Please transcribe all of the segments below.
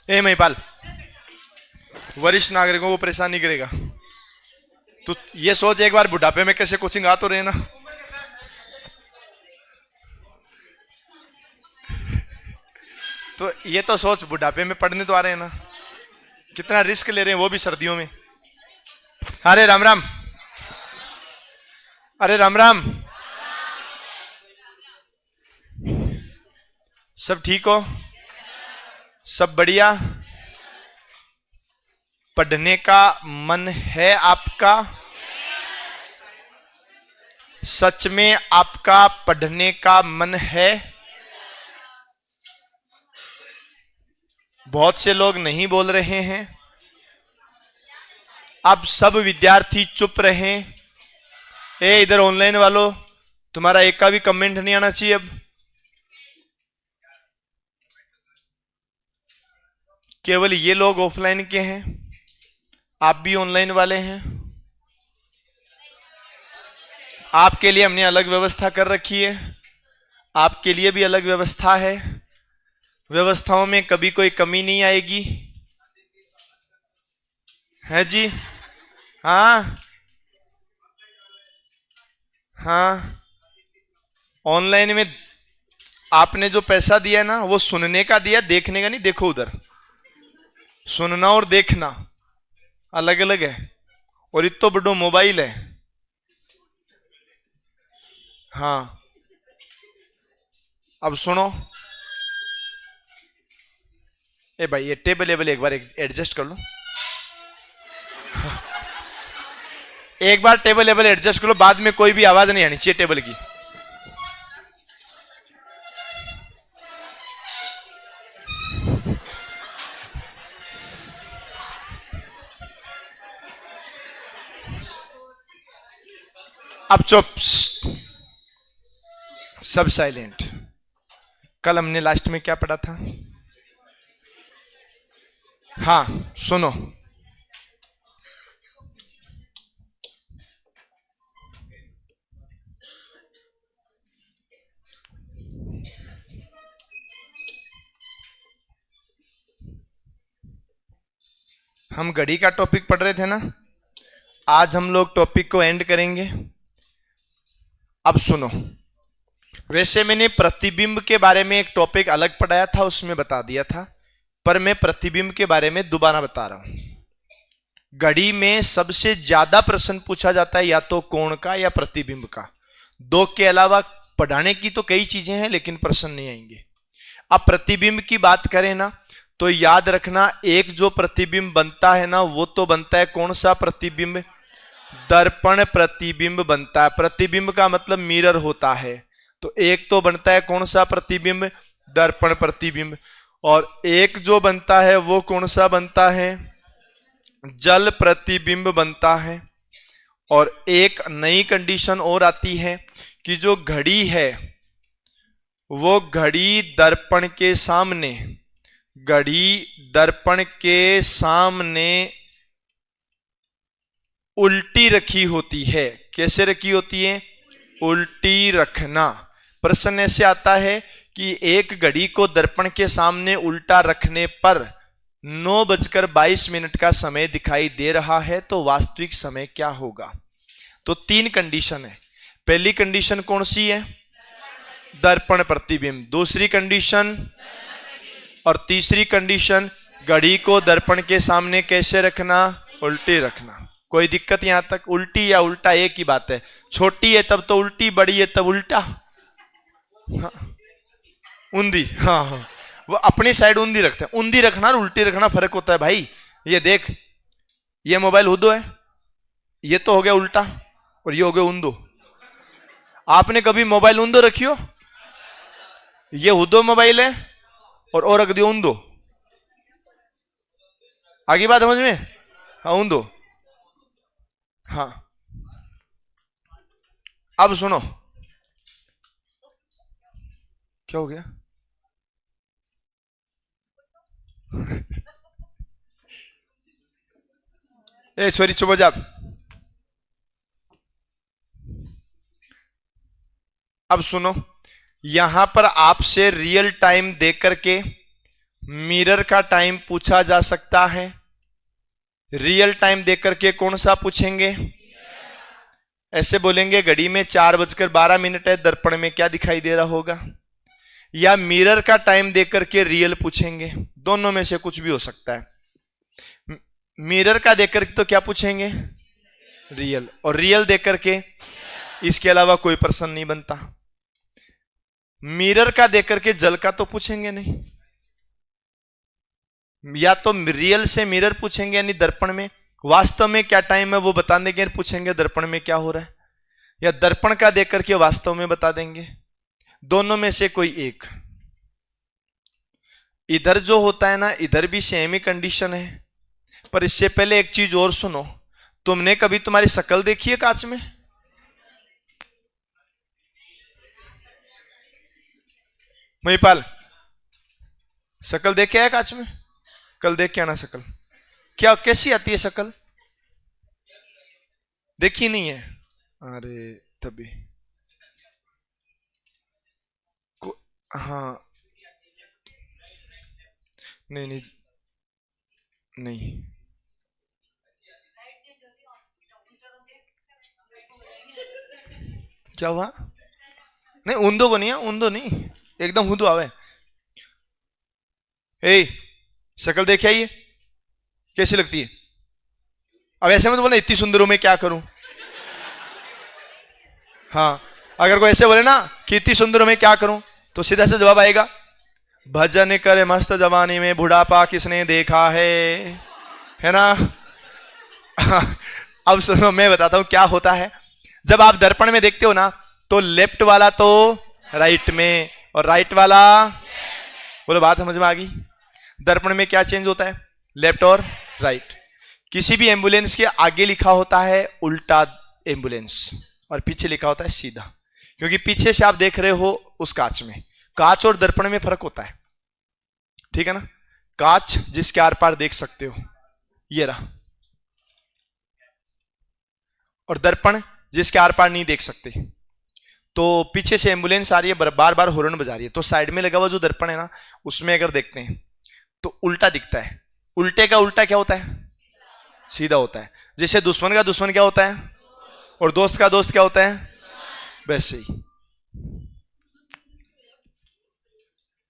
ए महिपाल, वरिष्ठ नागरिकों को परेशान नहीं करेगा। तू ये सोच एक बार बुढ़ापे में कैसे कोचिंग आ तो रहे ना। तो ये तो सोच बुढ़ापे में पढ़ने तो आ रहे हैं ना, कितना रिस्क ले रहे हैं वो भी सर्दियों में। अरे राम राम, अरे राम राम, सब ठीक हो? सब बढ़िया? पढ़ने का मन है आपका? सच में आपका पढ़ने का मन है? बहुत से लोग नहीं बोल रहे हैं। अब सब विद्यार्थी चुप रहे। ए इधर ऑनलाइन वालों, तुम्हारा एक का भी कमेंट नहीं आना चाहिए। अब केवल ये लोग ऑफलाइन के हैं, आप भी ऑनलाइन वाले हैं। आपके लिए हमने अलग व्यवस्था कर रखी है, आपके लिए भी अलग व्यवस्था है। व्यवस्थाओं में कभी कोई कमी नहीं आएगी, है जी? हाँ हाँ, ऑनलाइन में आपने जो पैसा दिया ना वो सुनने का दिया, देखने का नहीं। देखो उधर, सुनना और देखना अलग अलग है। और इतो बड़ो मोबाइल है। हाँ, अब सुनो। ए भाई ये टेबल लेवल एक बार एडजस्ट कर लो। एक बार टेबल लेवल एडजस्ट कर लो, बाद में कोई भी आवाज नहीं आनी चाहिए टेबल की। अब चुप, सब साइलेंट। कल हमने लास्ट में क्या पढ़ा था? हाँ सुनो, हम घड़ी का टॉपिक पढ़ रहे थे ना, आज हम लोग टॉपिक को एंड करेंगे। अब सुनो, वैसे मैंने प्रतिबिंब के बारे में एक टॉपिक अलग पढ़ाया था, उसमें बता दिया था, पर मैं प्रतिबिंब के बारे में दोबारा बता रहा हूं। घड़ी में सबसे ज्यादा प्रश्न पूछा जाता है या तो कोण का या प्रतिबिंब का। दो के अलावा पढ़ाने की तो कई चीजें हैं, लेकिन प्रश्न नहीं आएंगे। अब प्रतिबिंब की बात करें ना, तो याद रखना, एक जो प्रतिबिंब बनता है ना, वो तो बनता है कौन सा प्रतिबिंब? दर्पण प्रतिबिंब बनता है। प्रतिबिंब का मतलब मिरर होता है। तो एक तो बनता है कौन सा प्रतिबिंब? दर्पण प्रतिबिंब। और एक जो बनता है वो कौन सा बनता है? जल प्रतिबिंब बनता है। और एक नई कंडीशन और आती है कि जो घड़ी है वो घड़ी दर्पण के सामने, घड़ी दर्पण के सामने उल्टी रखी होती है। कैसे रखी होती है? उल्टी रखना। प्रश्न ऐसे आता है कि एक घड़ी को दर्पण के सामने उल्टा रखने पर 9:22 का समय दिखाई दे रहा है, तो वास्तविक समय क्या होगा? तो तीन कंडीशन है। पहली कंडीशन कौन सी है? दर्पण प्रतिबिंब। दूसरी कंडीशन और तीसरी कंडीशन, घड़ी को दर्पण के सामने कैसे रखना? उल्टी रखना। कोई दिक्कत यहां तक? उल्टी या उल्टा एक ही बात है। छोटी है तब तो उल्टी, बड़ी है तब उल्टा। हाँ, ऊंधी। हाँ हाँ, वो अपनी साइड ऊंधी रखते हैं। ऊंधी रखना और उल्टी रखना फर्क होता है भाई। ये देख, ये मोबाइल हुदो है, ये तो हो गया उल्टा, और ये हो गया ऊंधो। आपने कभी मोबाइल ऊंधो रखियो? ये हुदो मोबाइल है और रख दियो ऊंधो। आगे बात समझ में? हाँ ऊंधो। हाँ, अब सुनो, क्या हो गया? ए छोरी चुप हो जा। अब सुनो, यहां पर आपसे रियल टाइम देकर के मिरर का टाइम पूछा जा सकता है। रियल टाइम देख करके कौन सा पूछेंगे? ऐसे बोलेंगे घड़ी में 4:12 है, दर्पण में क्या दिखाई दे रहा होगा? या मिरर का टाइम देख करके रियल पूछेंगे? दोनों में से कुछ भी हो सकता है। मिरर का देख करके तो क्या पूछेंगे? रियल। और रियल देख करके इसके अलावा कोई प्रश्न नहीं बनता। मिरर का देख करके जल का तो पूछेंगे नहीं, या तो रियल से मिरर पूछेंगे यानी दर्पण में वास्तव में क्या टाइम है वो बता देंगे, पूछेंगे दर्पण में क्या हो रहा है, या दर्पण का देख करके वास्तव में बता देंगे। दोनों में से कोई एक। इधर जो होता है ना, इधर भी सेम ही कंडीशन है। पर इससे पहले एक चीज और सुनो, तुमने कभी तुम्हारी शक्ल देखी है कांच में? महिपाल, शक्ल देखे है कांच में? कल देख के आना शक्ल। क्या कैसी आती है शक्ल? देखी नहीं है? अरे तभी हाँ, नहीं नहीं नहीं, क्या हुआ? नहीं ऊंधो को नहीं है, ऊंधो नहीं, एकदम हुदो आवे। ए शक्ल देखे आइए, कैसी लगती है? अब ऐसे में तो बोले इतनी सुंदर हूं मैं क्या करूं। हाँ, अगर कोई ऐसे बोले ना कि इतनी सुंदर हूं मैं क्या करूं, तो सीधा से जवाब आएगा, भजन करे मस्त जवानी में बुढ़ापा किसने देखा है ना। अब सुनो मैं बताता हूं क्या होता है। जब आप दर्पण में देखते हो ना, तो लेफ्ट वाला तो राइट में और राइट वाला, बोलो बात समझ में आ गई? दर्पण में क्या चेंज होता है? लेफ्ट और राइट। किसी भी एम्बुलेंस के आगे लिखा होता है उल्टा एम्बुलेंस और पीछे लिखा होता है सीधा, क्योंकि पीछे से आप देख रहे हो उस कांच में। कांच और दर्पण में फर्क होता है, ठीक है ना? कांच जिसके आर पार देख सकते हो, ये रहा, और दर्पण जिसके आर पार नहीं देख सकते। तो पीछे से एम्बुलेंस आ रही है, बार बार हॉर्न बजा रही है, तो साइड में लगा हुआ जो दर्पण है ना, उसमें अगर देखते हैं तो उल्टा दिखता है। उल्टे का उल्टा क्या होता है? सीधा होता है। जैसे दुश्मन का दुश्मन क्या होता है और दोस्त का दोस्त क्या होता है, वैसे ही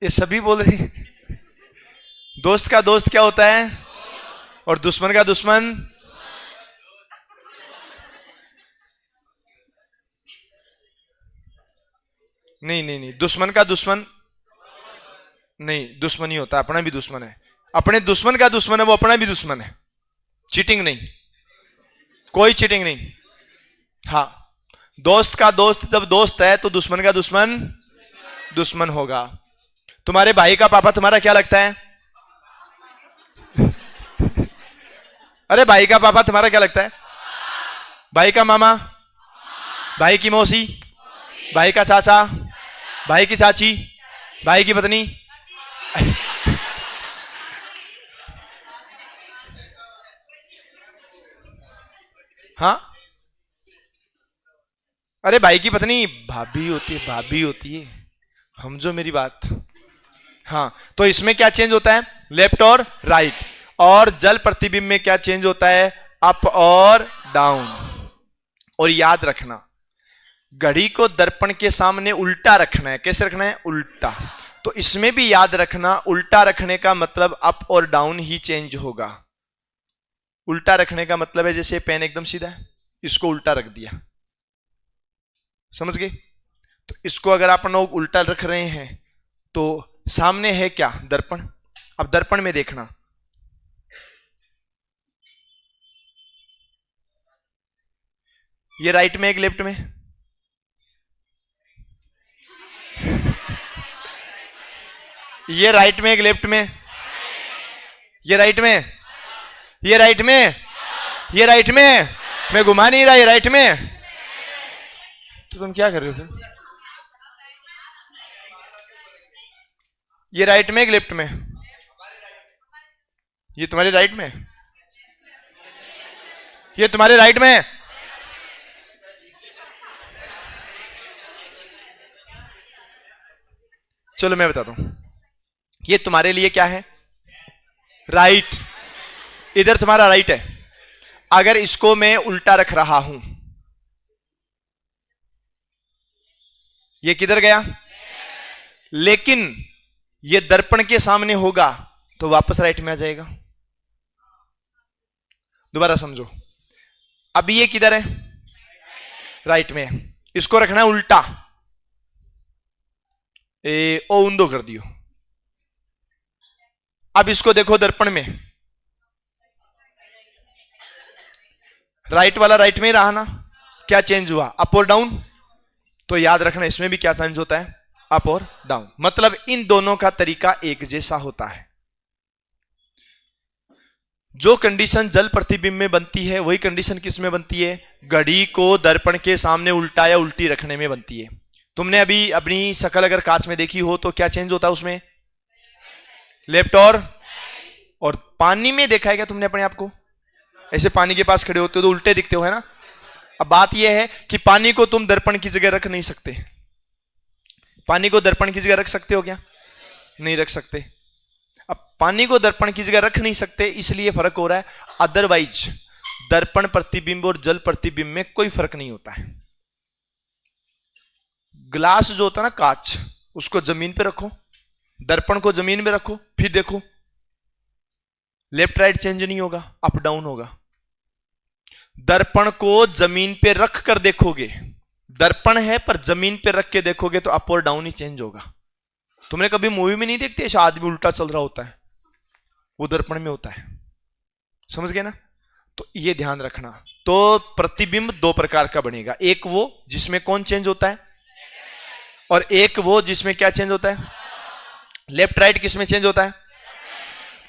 ये सभी बोल रहे हैं। दोस्त का दोस्त क्या होता है और दुश्मन का दुश्मन, नहीं नहीं नहीं, दुश्मन का दुश्मन नहीं, दुश्मन ही होता है, अपना भी दुश्मन है। अपने दुश्मन का दुश्मन है वो अपना भी दुश्मन है। चीटिंग नहीं, कोई चीटिंग नहीं। हाँ, दोस्त का दोस्त जब दोस्त है तो दुश्मन का दुश्मन दुश्मन होगा। तुम्हारे भाई का पापा तुम्हारा क्या लगता है? अरे भाई का पापा तुम्हारा क्या लगता है? भाई का मामा, भाई की मौसी, भाई का चाचा, भाई की चाची, भाई की पत्नी। हाँ, अरे भाई की पत्नी भाभी होती है, भाभी होती है, समझो मेरी बात। हाँ, तो इसमें क्या चेंज होता है? लेफ्ट और राइट। और जल प्रतिबिंब में क्या चेंज होता है? अप और डाउन। और याद रखना, घड़ी को दर्पण के सामने उल्टा रखना है। कैसे रखना है? उल्टा। तो इसमें भी याद रखना, उल्टा रखने का मतलब अप और डाउन ही चेंज होगा। उल्टा रखने का मतलब है जैसे पेन एकदम सीधा है, इसको उल्टा रख दिया, समझ गए? तो इसको अगर आप लोग उल्टा रख रहे हैं तो सामने है क्या? दर्पण। अब दर्पण में देखना, ये राइट में एक लेफ्ट में, ये राइट में एक लेफ्ट में, ये राइट में, ये राइट में, ये राइट में, मैं घुमा नहीं रहा, ये राइट में। तो तुम क्या कर रहे हो? ये राइट में एक लेफ्ट में, ये तुम्हारे राइट में, ये तुम्हारे राइट में। चलो मैं बताता हूं, ये तुम्हारे लिए क्या है? राइट। इधर तुम्हारा राइट है। अगर इसको मैं उल्टा रख रहा हूं, ये किधर गया? लेकिन ये दर्पण के सामने होगा तो वापस राइट में आ जाएगा। दोबारा समझो, अभी ये किधर है? राइट में है। इसको रखना है उल्टा, ओ उंदो कर दियो। अब इसको देखो दर्पण में, राइट वाला राइट में ही रहा ना, क्या चेंज हुआ? अप और डाउन। तो याद रखना इसमें भी क्या चेंज होता है? अप और डाउन। मतलब इन दोनों का तरीका एक जैसा होता है। जो कंडीशन जल प्रतिबिंब में बनती है वही कंडीशन किस में बनती है? घड़ी को दर्पण के सामने उल्टा या उल्टी रखने में बनती है। तुमने अभी अपनी शक्ल अगर कांच में देखी हो तो क्या चेंज होता है उसमें? लेफ्ट और पानी में देखा है क्या तुमने अपने आप को? ऐसे पानी के पास खड़े होते हो तो उल्टे दिखते हो, है ना? अब बात यह है कि पानी को तुम दर्पण की जगह रख नहीं सकते। पानी को दर्पण की जगह रख सकते हो क्या? नहीं रख सकते। अब पानी को दर्पण की जगह रख नहीं सकते, इसलिए फर्क हो रहा है। अदरवाइज दर्पण प्रतिबिंब और जल प्रतिबिंब में कोई फर्क नहीं होता है। ग्लास जो होता है ना, कांच, उसको जमीन पे रखो, दर्पण को जमीन में रखो, फिर देखो लेफ्ट राइट चेंज नहीं होगा, अप डाउन होगा। दर्पण को जमीन पे रख कर देखोगे, दर्पण है पर जमीन पे रख के देखोगे तो अप और डाउन ही चेंज होगा। तुमने कभी मूवी में नहीं देखते ऐसा आदमी उल्टा चल रहा होता है, वो दर्पण में होता है। समझ गए ना? तो ये ध्यान रखना। तो प्रतिबिंब दो प्रकार का बनेगा, एक वो जिसमें कौन चेंज होता है, और एक वो जिसमें क्या चेंज होता है? लेफ्ट राइट किसमें चेंज होता है?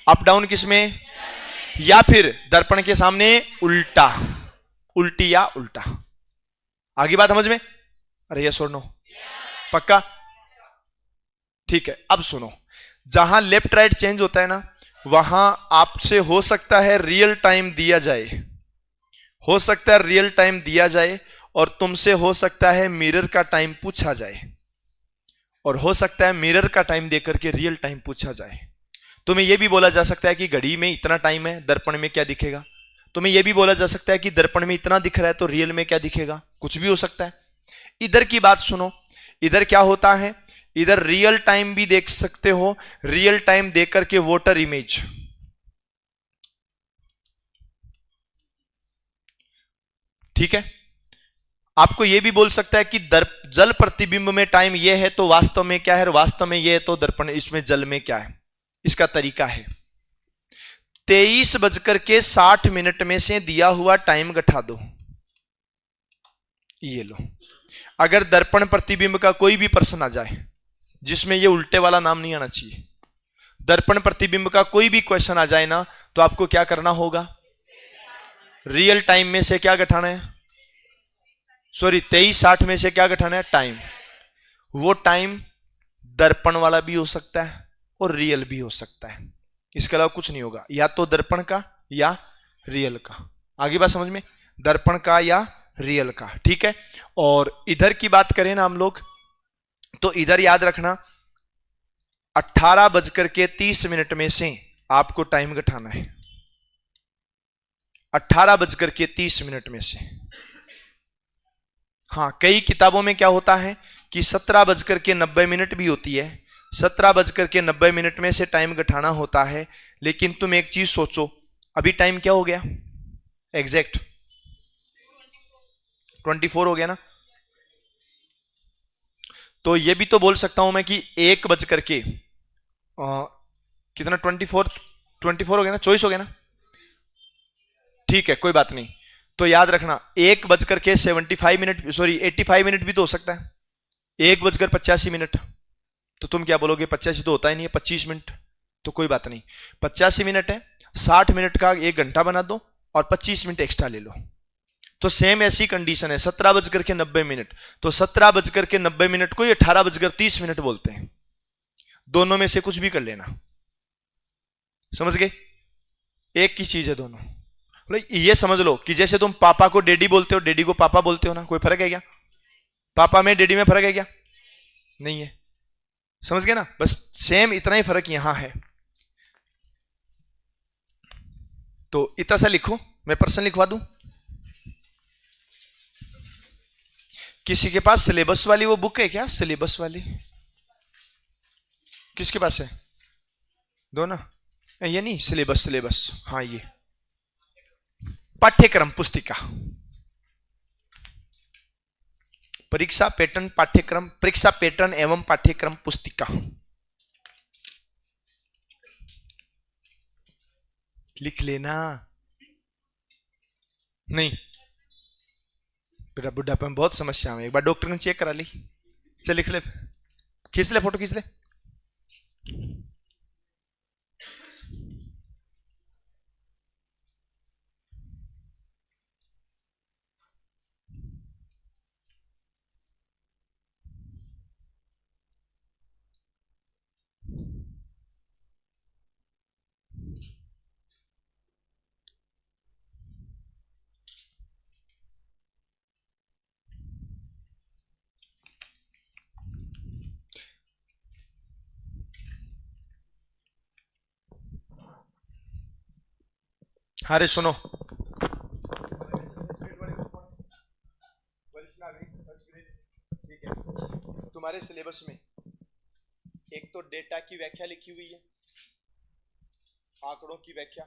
अप डाउन किसमें? या फिर दर्पण के सामने उल्टा, उल्टी या उल्टा। आगे बात समझ में? अरे यस और नो? पक्का? ठीक है। अब सुनो, जहां लेफ्ट राइट चेंज होता है ना, वहां आपसे हो सकता है रियल टाइम दिया जाए, हो सकता है रियल टाइम दिया जाए, और तुमसे हो सकता है मिरर का टाइम पूछा जाए, और हो सकता है मिरर का टाइम देकर के रियल टाइम पूछा जाए। तुम्हें यह भी बोला जा सकता है कि घड़ी में इतना टाइम है, दर्पण में क्या दिखेगा। तुम्हें यह भी बोला जा सकता है कि दर्पण में इतना दिख रहा है तो रियल में क्या दिखेगा, कुछ भी हो सकता है। इधर की बात सुनो, इधर क्या होता है? इधर रियल टाइम भी देख सकते हो, रियल टाइम देख करके वोटर इमेज, ठीक है। आपको यह भी बोल सकता है कि जल प्रतिबिंब में टाइम यह है तो वास्तव में क्या है, वास्तव में यह है तो दर्पण इसमें जल में क्या है। इसका तरीका है 23:60 में से दिया हुआ टाइम घटा दो, ये लो। अगर दर्पण प्रतिबिंब का कोई भी प्रश्न आ जाए जिसमें ये उल्टे वाला नाम नहीं आना चाहिए, दर्पण प्रतिबिंब का कोई भी क्वेश्चन आ जाए ना, तो आपको क्या करना होगा? रियल टाइम में से क्या घटाना है? सॉरी, 23:60 में से क्या घटाना है? टाइम। वो टाइम दर्पण वाला भी हो सकता है और रियल भी हो सकता है, इसके अलावा कुछ नहीं होगा। या तो दर्पण का या रियल का। आगे बात समझ में? दर्पण का या रियल का, ठीक है। और इधर की बात करें ना हम लोग, तो इधर याद रखना 18:30 में से आपको टाइम घटाना है। 18:30 में से। हाँ, कई किताबों में क्या होता है कि 17:90 भी होती है, 17:90 में से टाइम घटाना होता है। लेकिन तुम एक चीज सोचो, अभी टाइम क्या हो गया एग्जैक्ट? 24 हो गया ना। तो ये भी तो बोल सकता हूं मैं कि 1 कितना 24 हो गया ना, 24 हो गया ना। ठीक है, कोई बात नहीं। तो याद रखना 1:75 सॉरी 85 भी तो हो सकता है। 1:85। तो तुम क्या बोलोगे? 85 तो होता ही नहीं है, 25 मिनट। तो कोई बात नहीं, 85 मिनट है, 60 मिनट का 1 घंटा बना दो और 25 मिनट एक्स्ट्रा ले लो। तो सेम ऐसी कंडीशन है 17:90। तो 17:90 को 18:30 बोलते हैं। दोनों में से कुछ भी कर लेना, समझ गए? एक की चीज है दोनों। ये समझ लो कि जैसे तुम पापा को डैडी बोलते हो, डैडी को पापा बोलते हो ना, कोई फर्क है क्या? पापा में डैडी में फर्क है क्या? नहीं है। समझ गए ना, बस सेम इतना ही फर्क यहां है। तो इतना सा लिखो, मैं पर्सन लिखवा दूं। किसी के पास सिलेबस वाली वो बुक है क्या? सिलेबस वाली किसके पास है? दो ना, ये नहीं, सिलेबस सिलेबस, हाँ ये पाठ्यक्रम पुस्तिका, परीक्षा पैटर्न पाठ्यक्रम, परीक्षा पैटर्न एवं पाठ्यक्रम पुस्तिका लिख लेना। नहीं बेटा, बुढ़ापे में बहुत समस्या है, एक बार डॉक्टर ने चेक करा ली। चल लिख ले, खींच ले, फोटो खींच ले। अरे सुनो, ठीक है, तुम्हारे सिलेबस में एक तो डेटा की व्याख्या लिखी हुई है, आंकड़ों की व्याख्या,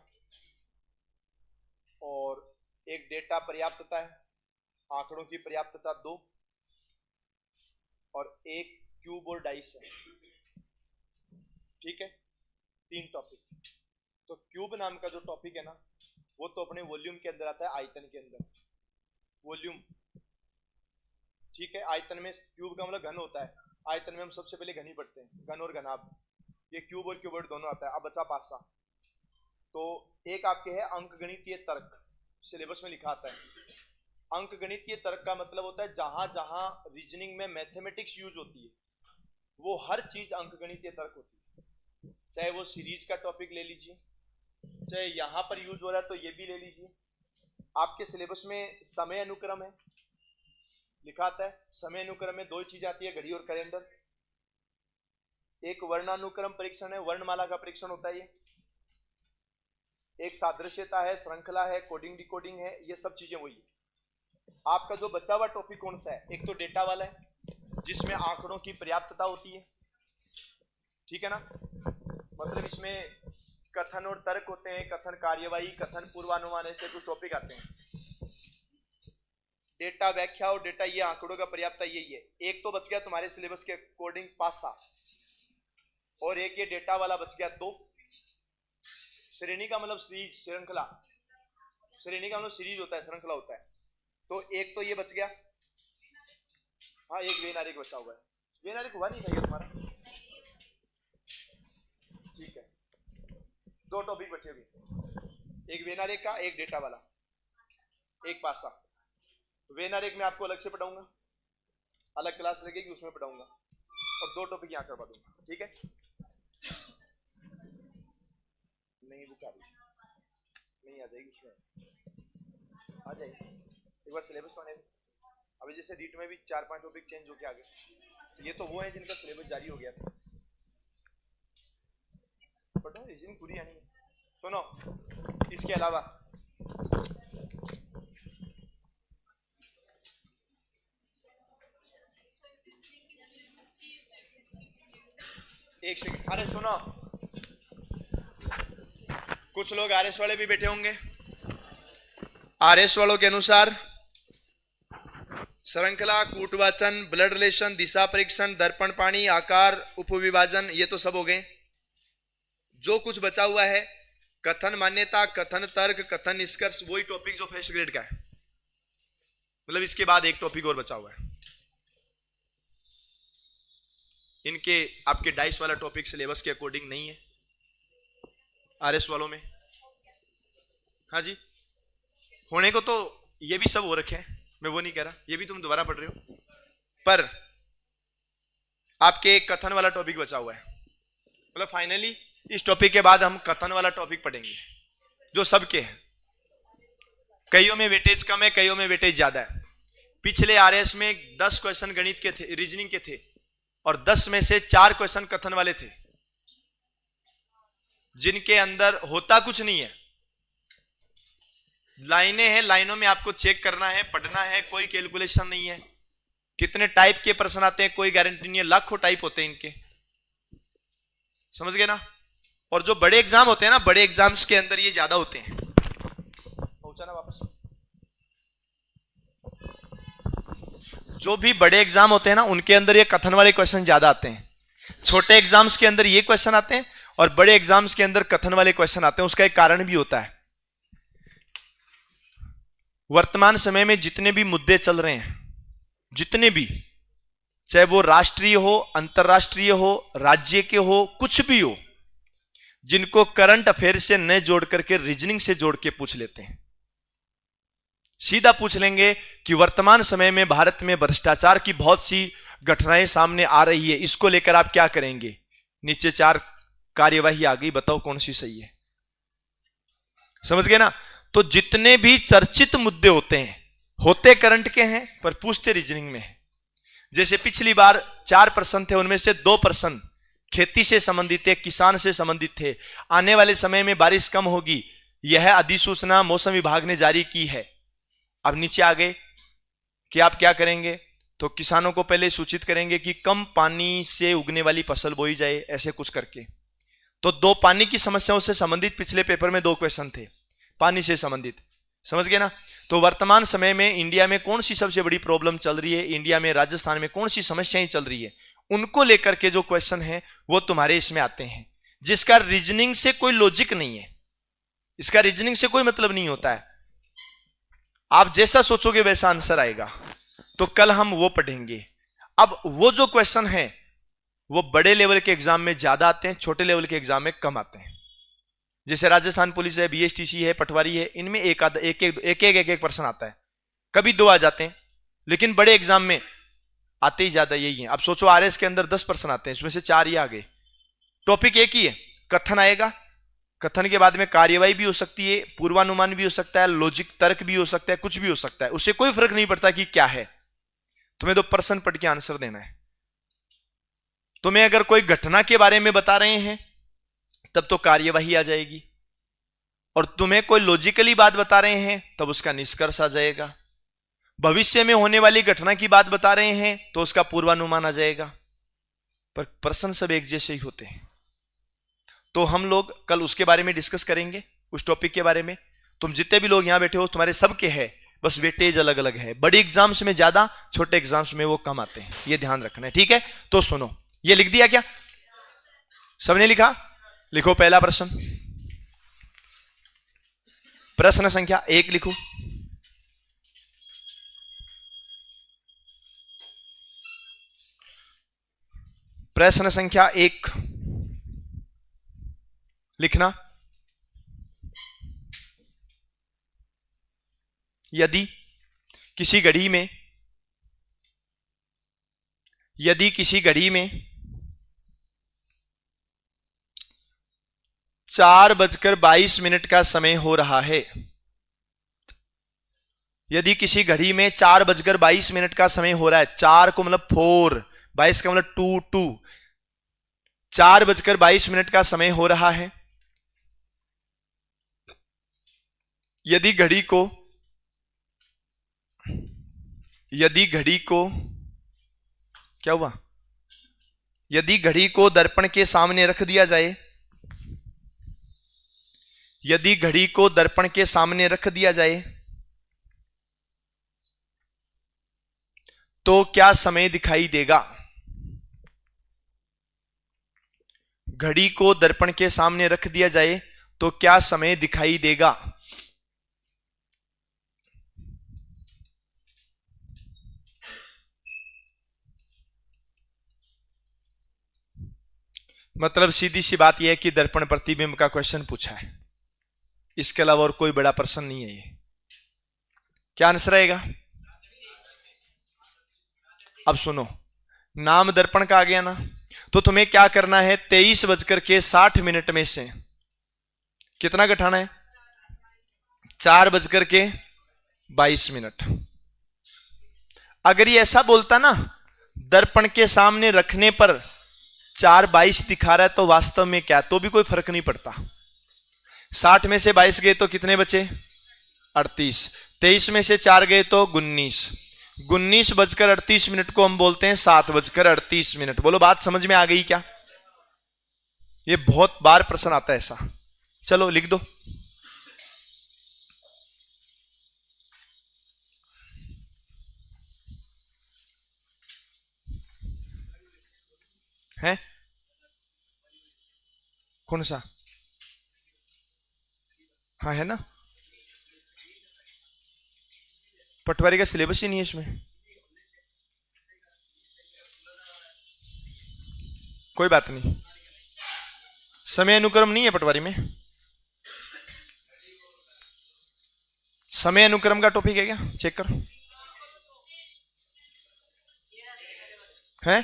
और एक डेटा पर्याप्तता है, आंकड़ों की पर्याप्तता 2, और एक क्यूब और डाइस है। ठीक है, 3 टॉपिक। तो क्यूब नाम का जो टॉपिक है ना, वो तो अपने वॉल्यूम के अंदर आता है, आयतन के अंदर, वॉल्यूम। ठीक है, आयतन में क्यूब का मतलब घन होता है, आयतन में हम सबसे पहले घन ही पढ़ते हैं, घन और घनाभ। ये क्यूब और क्यूबॉइड दोनों आता है। अब बचा पासा। तो एक आपके है अंकगणितीय तर्क, सिलेबस में लिखा आता है। अंकगणितीय तर्क का मतलब होता है जहां जहां रीजनिंग में मैथमेटिक्स यूज होती है, वो हर चीज अंकगणितीय तर्क होती है। चाहे वो सीरीज का टॉपिक ले लीजिए, चाहे यहां पर यूज हो रहा है तो ये भी ले लीजिए। आपके सिलेबस में समय अनुक्रम है, लिखा आता है। समय अनुक्रम में 2 चीज आती है, घड़ी और कैलेंडर। एक वर्णानुक्रम परीक्षण है, वर्णमाला का परीक्षण होता है ये। एक सादृश्यता है, श्रृंखला है, कोडिंग डिकोडिंग है, ये सब चीजें वही है। आपका जो बचा हुआ टॉपिक कौन सा है? एक तो डेटा वाला है, जिसमें आंकड़ों की पर्याप्तता होती है। ठीक है ना, मतलब इसमें कथन और तर्क होते हैं, कथन कार्यवाही, कथन पूर्वानुमान, ऐसे कुछ टॉपिक आते हैं। डेटा व्याख्या और डेटा ये आंकड़ों का पर्याप्तता यही है। एक तो बच गया तुम्हारे सिलेबस के अकॉर्डिंग पासा, और एक ये डेटा वाला बच गया 2। श्रेणी का मतलब सीरीज, श्रृंखला। श्रेणी का मतलब सीरीज होता है, श्रृंखला होता है। तो एक तो ये बच गया, हाँ एक वेनारिक बचा हुआ है। वेनारिक हुआ नहीं था ये तुम्हारा, ठीक है। 2 टॉपिक बचे हुए, एक वेनारिक का, एक डेटा वाला, एक पासा। वेनारिक में आपको अलग से पढ़ाऊंगा, अलग क्लास लगेगी उसमें पढ़ाऊंगा, और 2 टॉपिक यहाँ करवा दूंगा। ठीक है, नहीं बुक आ रही, नहीं आ जाएगी उसमें, आ जाएगी एक बार सिलेबस पढ़ने। अभी जैसे रीट में भी 4-5 टॉपिक चेंज होके आ गए। ये तो वो है जिनका सिलेबस जारी हो गया था। पढ़ो, रीजनिंग पूरी आनी है। सुनो, इसके अलावा एक सेकंड, अरे सुनो, कुछ लोग आरएस वाले भी बैठे होंगे। आरएस वालों के अनुसार श्रृंखला, कूटवाचन, ब्लड रिलेशन, दिशा परीक्षण, दर्पण पाणी, आकार, उपविभाजन, ये तो सब हो गए। जो कुछ बचा हुआ है कथन मान्यता, कथन तर्क, कथन निष्कर्ष, वही टॉपिक जो फर्स्ट ग्रेड का है। मतलब इसके बाद एक टॉपिक और बचा हुआ है। इनके आपके डाइस वाला टॉपिक सिलेबस के अकॉर्डिंग नहीं है आरएस वालों में। हाँ जी, होने को तो ये भी सब हो रखे हैं, मैं वो नहीं कह रहा, ये भी तुम दोबारा पढ़ रहे हो, पर आपके एक कथन वाला टॉपिक बचा हुआ है। मतलब फाइनली इस टॉपिक के बाद हम कथन वाला टॉपिक पढ़ेंगे, जो सबके हैं। कईयों में वेटेज कम है, कईयों में वेटेज ज्यादा है। पिछले आरएस में 10 क्वेश्चन गणित के थे, रीजनिंग के थे, और 10 में से 4 क्वेश्चन कथन वाले थे, जिनके अंदर होता कुछ नहीं है, लाइनें हैं, लाइनों में आपको चेक करना है, पढ़ना है, कोई कैलकुलेशन नहीं है। कितने टाइप के प्रश्न आते हैं कोई गारंटी नहीं है, लाखों टाइप होते हैं इनके, समझ गए ना। और जो बड़े एग्जाम होते हैं ना, बड़े एग्जाम्स के अंदर ये ज्यादा होते हैं। पहुंचा ना वापस। जो भी बड़े एग्जाम होते हैं ना, उनके अंदर ये कथन वाले क्वेश्चन ज्यादा आते हैं। छोटे एग्जाम्स के अंदर ये क्वेश्चन आते हैं और बड़े एग्जाम्स के अंदर कथन वाले क्वेश्चन आते हैं। उसका एक कारण भी होता है। वर्तमान समय में जितने भी मुद्दे चल रहे हैं, जितने भी, चाहे वो राष्ट्रीय हो, अंतरराष्ट्रीय हो, राज्य के हो, कुछ भी हो, जिनको करंट अफेयर से न जोड़ करके रीजनिंग से जोड़ के पूछ लेते हैं। सीधा पूछ लेंगे कि वर्तमान समय में भारत में भ्रष्टाचार की बहुत सी घटनाएं सामने आ रही है, इसको लेकर आप क्या करेंगे। नीचे 4 कार्यवाही आ गई, बताओ कौन सी सही है। समझ गए ना। तो जितने भी चर्चित मुद्दे होते हैं, होते करंट के हैं पर पूछते रीजनिंग में है। जैसे पिछली बार 4 प्रश्न थे, उनमें से 2 प्रश्न खेती से संबंधित थे, किसान से संबंधित थे। आने वाले समय में बारिश कम होगी, यह अधिसूचना मौसम विभाग ने जारी की है। अब नीचे आ गए कि आप क्या करेंगे, तो किसानों को पहले सूचित करेंगे कि कम पानी से उगने वाली फसल बोई जाए, ऐसे कुछ करके। तो 2 पानी की समस्याओं से संबंधित पिछले पेपर में 2 क्वेश्चन थे पानी से संबंधित, समझ गए ना। तो वर्तमान समय में इंडिया में कौन सी सबसे बड़ी प्रॉब्लम चल रही है, इंडिया में राजस्थान में कौन सी समस्याएं चल रही है, उनको लेकर के जो क्वेश्चन है वो तुम्हारे इसमें आते हैं, जिसका रीजनिंग से कोई लॉजिक नहीं है, इसका रीजनिंग से कोई मतलब नहीं होता है। आप जैसा सोचोगे वैसा आंसर आएगा। तो कल हम वो पढ़ेंगे। अब वो जो क्वेश्चन है वो बड़े लेवल के एग्जाम में ज्यादा आते हैं, छोटे लेवल के एग्जाम में कम आते हैं। जैसे राजस्थान पुलिस है, बीएसटीसी है, पटवारी है, इनमें एक प्रश्न आता है, कभी 2 आ जाते हैं, लेकिन बड़े एग्जाम में आते ही ज्यादा यही है। अब सोचो आरएस के अंदर 10 प्रश्न आते हैं, उसमें से 4 ही आ गए। टॉपिक एक ही है, कथन आएगा, कथन के बाद में कार्यवाही भी हो सकती है, पूर्वानुमान भी हो सकता है, लॉजिक तर्क भी हो सकता है, कुछ भी हो सकता है, उससे कोई फर्क नहीं पड़ता कि क्या है। तुम्हें 2 प्रश्न पढ़ के आंसर देना है। तुम्हें अगर कोई घटना के बारे में बता रहे हैं तब तो कार्यवाही आ जाएगी, और तुम्हें कोई लॉजिकली बात बता रहे हैं तब उसका निष्कर्ष आ जाएगा। भविष्य में होने वाली घटना की बात बता रहे हैं तो उसका पूर्वानुमान आ जाएगा। पर प्रश्न सब एक जैसे ही होते हैं। तो हम लोग कल उसके बारे में डिस्कस करेंगे, उस टॉपिक के बारे में। तुम जितने भी लोग यहां बैठे हो तुम्हारे सबके है, बस वेटेज अलग अलग है। बड़ी एग्जाम्स में ज्यादा, छोटे एग्जाम्स में वो कम आते हैं, ये ध्यान रखना है, ठीक है। तो सुनो, ये लिख दिया क्या सबने? लिखा? लिखो पहला प्रश्न, प्रश्न संख्या 1 लिखो। प्रश्न संख्या 1 लिखना। यदि किसी घड़ी में 4:22 का समय हो रहा है, यदि किसी घड़ी में 4:22 का समय हो रहा है, 4 को मतलब 4, 22 का मतलब 2, 4:22 का समय हो रहा है। यदि घड़ी को क्या हुआ, यदि घड़ी को दर्पण के सामने रख दिया जाए, यदि घड़ी को दर्पण के सामने रख दिया जाए तो क्या समय दिखाई देगा? घड़ी को दर्पण के सामने रख दिया जाए तो क्या समय दिखाई देगा? मतलब सीधी सी बात यह है कि दर्पण प्रतिबिंब का क्वेश्चन पूछा है, इसके अलावा और कोई बड़ा प्रश्न नहीं है ये। क्या आंसर आएगा? अब सुनो, नाम दर्पण का आ गया ना, तो तुम्हें क्या करना है, 23:60 में से कितना घटाना है? 4:22। अगर ये ऐसा बोलता ना दर्पण के सामने रखने पर 4:22 दिखा रहा है, तो वास्तव में क्या, तो भी कोई फर्क नहीं पड़ता। 60 में से 22 गए तो कितने बचे? 38। 23 में से 4 गए तो 19। 19:38 को हम बोलते हैं 7:38। बोलो बात समझ में आ गई क्या? ये बहुत बार प्रश्न आता है ऐसा। चलो लिख दो। है कौन सा? हाँ है ना, पटवारी का सिलेबस ही नहीं है इसमें। कोई बात नहीं, समय अनुक्रम नहीं है पटवारी में। समय अनुक्रम का टॉपिक है क्या? चेक करो। है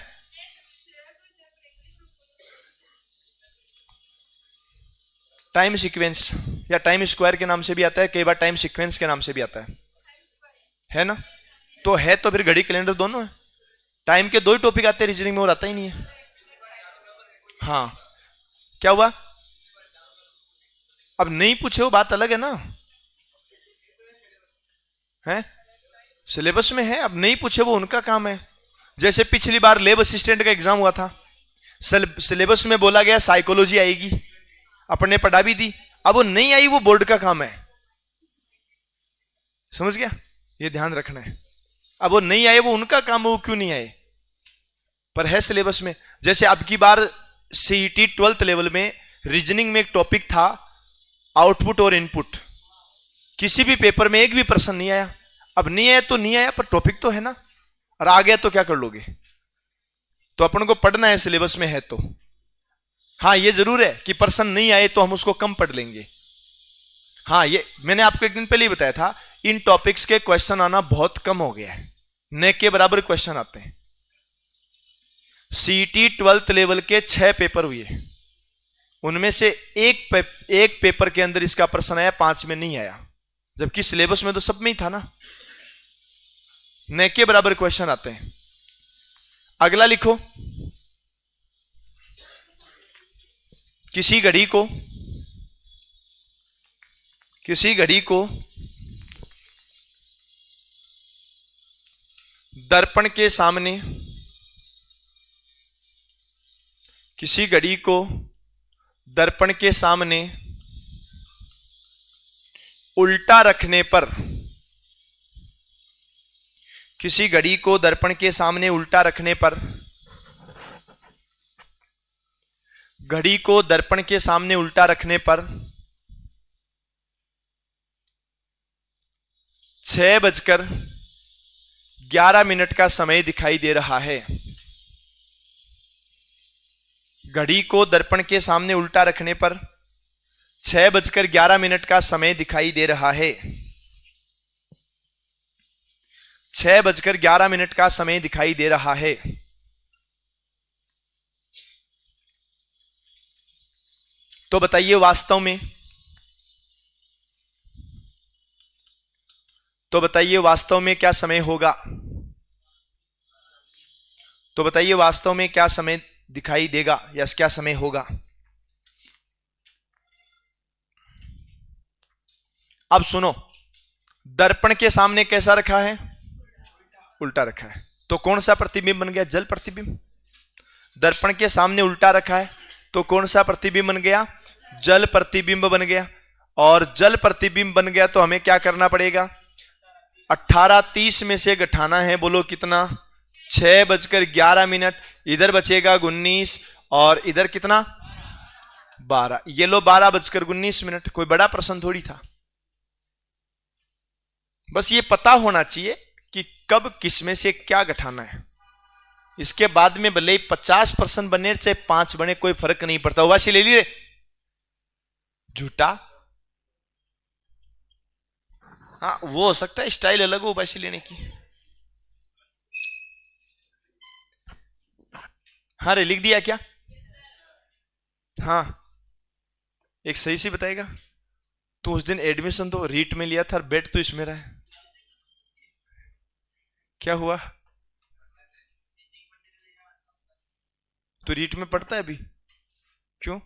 टाइम सीक्वेंस या टाइम स्क्वायर के नाम से भी आता है, कई बार टाइम सीक्वेंस के नाम से भी आता है ना। तो है तो फिर घड़ी कैलेंडर दोनों है। टाइम के 2 ही टॉपिक आते हैं रीजनिंग में, और आता ही नहीं है। हाँ क्या हुआ? अब नहीं पूछे वो बात अलग है ना, है सिलेबस में है। अब नहीं पूछे वो उनका काम है। जैसे पिछली बार लैब असिस्टेंट का एग्जाम हुआ था, सिलेबस में बोला गया साइकोलॉजी आएगी, अपने पढ़ा भी दी। अब वो नहीं आई, वो बोर्ड का काम है। समझ गया? ये ध्यान रखना है। अब वो नहीं आए, वो उनका काम है, वो क्यों नहीं आए, पर है सिलेबस में। जैसे अब की बार सीईटी 12th लेवल में रीजनिंग में एक टॉपिक था आउटपुट और इनपुट। किसी भी पेपर में एक भी प्रश्न नहीं आया। अब नहीं आया तो नहीं आया, पर टॉपिक तो है ना, और आ गया तो क्या कर लोगे? तो अपन को पढ़ना है, सिलेबस में है तो। हाँ ये जरूर है कि प्रश्न नहीं आए तो हम उसको कम पढ़ लेंगे। हाँ ये मैंने आपको एक दिन पहले ही बताया था, इन टॉपिक्स के क्वेश्चन आना बहुत कम हो गया है, न के बराबर क्वेश्चन आते हैं। सीईटी 12th लेवल के 6 पेपर हुए, उनमें से एक पेपर के अंदर इसका प्रश्न आया, 5 में नहीं आया, जबकि सिलेबस में तो सब में ही था ना। न के बराबर क्वेश्चन आते हैं। अगला लिखो, किसी घड़ी को दर्पण के सामने, किसी घड़ी को दर्पण के सामने उल्टा रखने पर, किसी घड़ी को दर्पण के सामने उल्टा रखने पर, घड़ी को दर्पण के सामने उल्टा रखने पर 6:11 का समय दिखाई दे रहा है। घड़ी को दर्पण के सामने उल्टा रखने पर 6:11 का समय दिखाई दे रहा है। 6:11 का समय दिखाई दे रहा है। तो बताइए वास्तव में, क्या समय होगा? तो बताइए वास्तव में क्या समय दिखाई देगा या क्या समय होगा? अब सुनो, दर्पण के सामने कैसा रखा है? उल्टा रखा है। तो कौन सा प्रतिबिंब बन गया? जल प्रतिबिंब। दर्पण के सामने उल्टा रखा है तो कौन सा प्रतिबिंब बन गया? जल प्रतिबिंब बन गया। और जल प्रतिबिंब बन गया तो हमें क्या करना पड़ेगा? 18:30 में से घटाना है। बोलो कितना? 6:11। इधर बचेगा 19 और इधर कितना? 12। ये लो 12:19। कोई बड़ा प्रश्न थोड़ी था। बस ये पता होना चाहिए कि कब किस में से क्या घटाना है। इसके बाद में भले 50% बने चाहे 5 बने, कोई फर्क नहीं पड़ता। उबासी ले लिए, झूठा। हाँ वो हो सकता है, स्टाइल अलग हो उबासी लेने की। हाँ रे लिख दिया क्या? हाँ एक सही से बताएगा। तो उस दिन एडमिशन तो रीट में लिया था और बेट तो इसमें रहा है। क्या हुआ? तो रीट में पढ़ता है अभी, क्यों?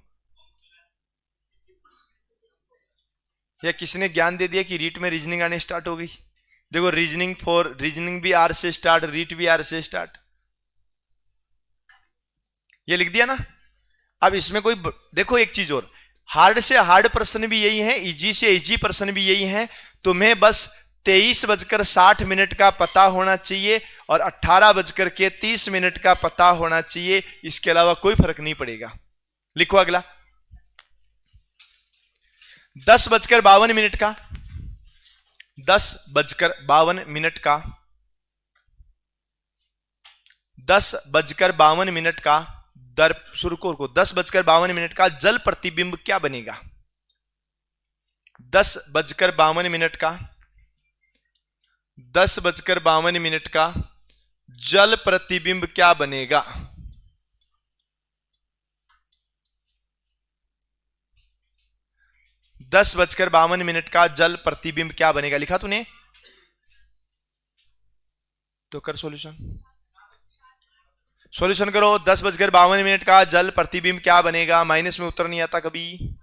या किसने ज्ञान दे दिया कि रीट में रीजनिंग आने स्टार्ट हो गई? देखो रीजनिंग भी आर से स्टार्ट, रीट भी आर से स्टार्ट, ये लिख दिया ना। अब इसमें कोई देखो एक चीज और, हार्ड से हार्ड प्रश्न भी यही है, इजी से इजी प्रश्न भी यही है। तुम्हें बस 23:60 का पता होना चाहिए और 18:30 का पता होना चाहिए, इसके अलावा कोई फर्क नहीं पड़ेगा। लिखो अगला, 10:52 का, 10:52 का, 10:52 का शुरू को 10:52 का जल प्रतिबिंब क्या बनेगा? 10:52 का, 10:52 का जल प्रतिबिंब क्या बनेगा? दस बजकर 52 का जल प्रतिबिंब क्या बनेगा? लिखा तूने? तो कर सॉल्यूशन करो। 10:52 का जल प्रतिबिंब क्या बनेगा? माइनस में उत्तर नहीं आता कभी।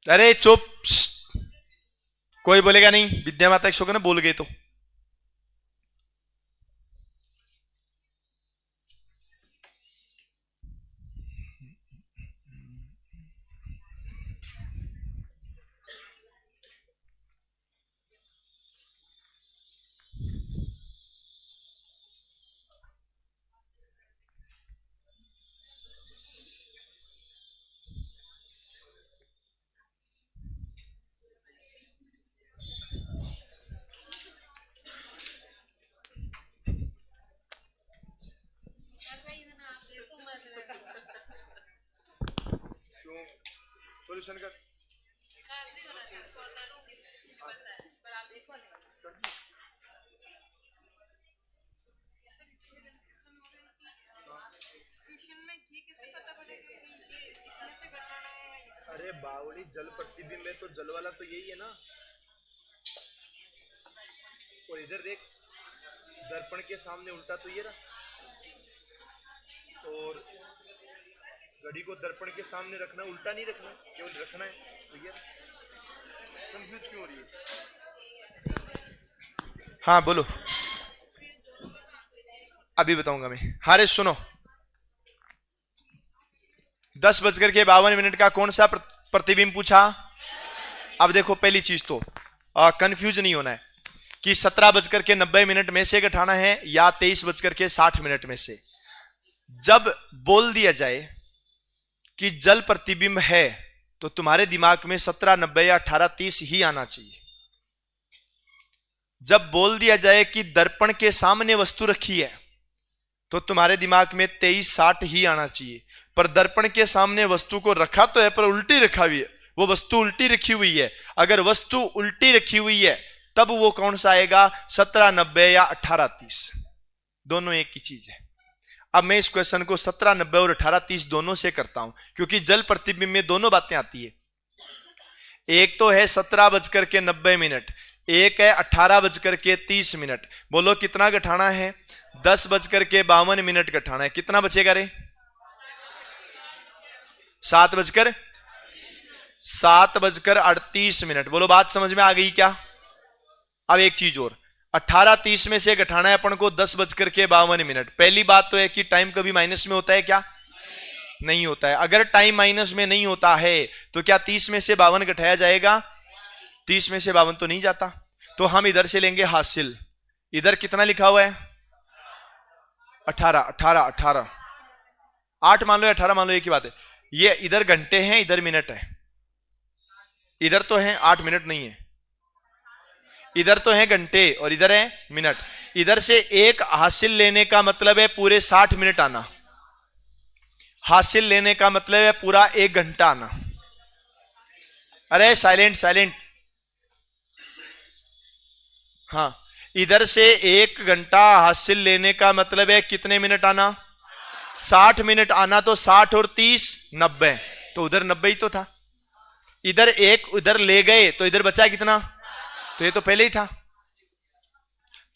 अरे चुप, कोई बोलेगा नहीं, विद्या माता एक शो ना बोल गए तो। सॉल्यूशन कर। अरे बावड़ी, जल प्रतिबिंब है तो जल वाला तो यही है ना। और इधर देख, दर्पण के सामने उल्टा तो ये रहा, और घड़ी को दर्पण के सामने रखना, उल्टा नहीं रखना, केवल रखना है। तो ये कंफ्यूज क्यों हो रही है? हाँ बोलो, अभी बताऊंगा मैं। हाँ रे सुनो, 10:52 का कौन सा प्रतिबिंब पूछा? अब देखो, पहली चीज तो कंफ्यूज नहीं होना है कि 17:90 में से घटाना है या 23:60 में से। जब बोल दिया जाए कि जल प्रतिबिंब है तो तुम्हारे दिमाग में 17:90 या 18:30 ही आना चाहिए। जब बोल दिया जाए कि दर्पण के सामने वस्तु रखी है तो तुम्हारे दिमाग में 23:60 ही आना चाहिए। पर दर्पण के सामने वस्तु को रखा तो है, पर उल्टी रखा हुई है, वो वस्तु उल्टी रखी हुई है। अगर वस्तु उल्टी रखी हुई है तब वो कौन सा आएगा? 17:90 या 18:30, दोनों एक ही चीज है। अब मैं इस क्वेश्चन को 17:90 और 18:30 दोनों से करता हूं, क्योंकि जल प्रतिबिंब में दोनों बातें आती है। एक तो है 17:90, एक है 18:30। बोलो कितना घटाना है? 10:52 घटाना है। कितना बचेगा रे? 7:38। बोलो बात समझ में आ गई क्या? अब एक चीज और, 18:30 में से घटाना है अपन को 10:52। पहली बात तो है कि टाइम कभी माइनस में होता है क्या? नहीं होता है। अगर टाइम माइनस में नहीं होता है तो क्या 30 में से 52 घटाया जाएगा? 30 में से 52 तो नहीं जाता। तो हम इधर से लेंगे हासिल। इधर कितना लिखा हुआ है? 18 8 मान लो, 18 मान लो, एक ही बात है। ये इधर घंटे हैं, इधर मिनट है। इधर तो है 8 मिनट नहीं है, इधर तो है घंटे और इधर है मिनट। इधर से एक हासिल लेने का मतलब है पूरे 60 मिनट आना। हासिल लेने का मतलब है पूरा 1 घंटा आना। अरे साइलेंट। हाँ, इधर से 1 घंटा हासिल लेने का मतलब है कितने मिनट आना? 60 मिनट आना। तो 60 और 30 90, तो उधर 90 ही तो था। इधर एक उधर ले गए तो इधर बचा कितना? तो ये तो पहले ही था।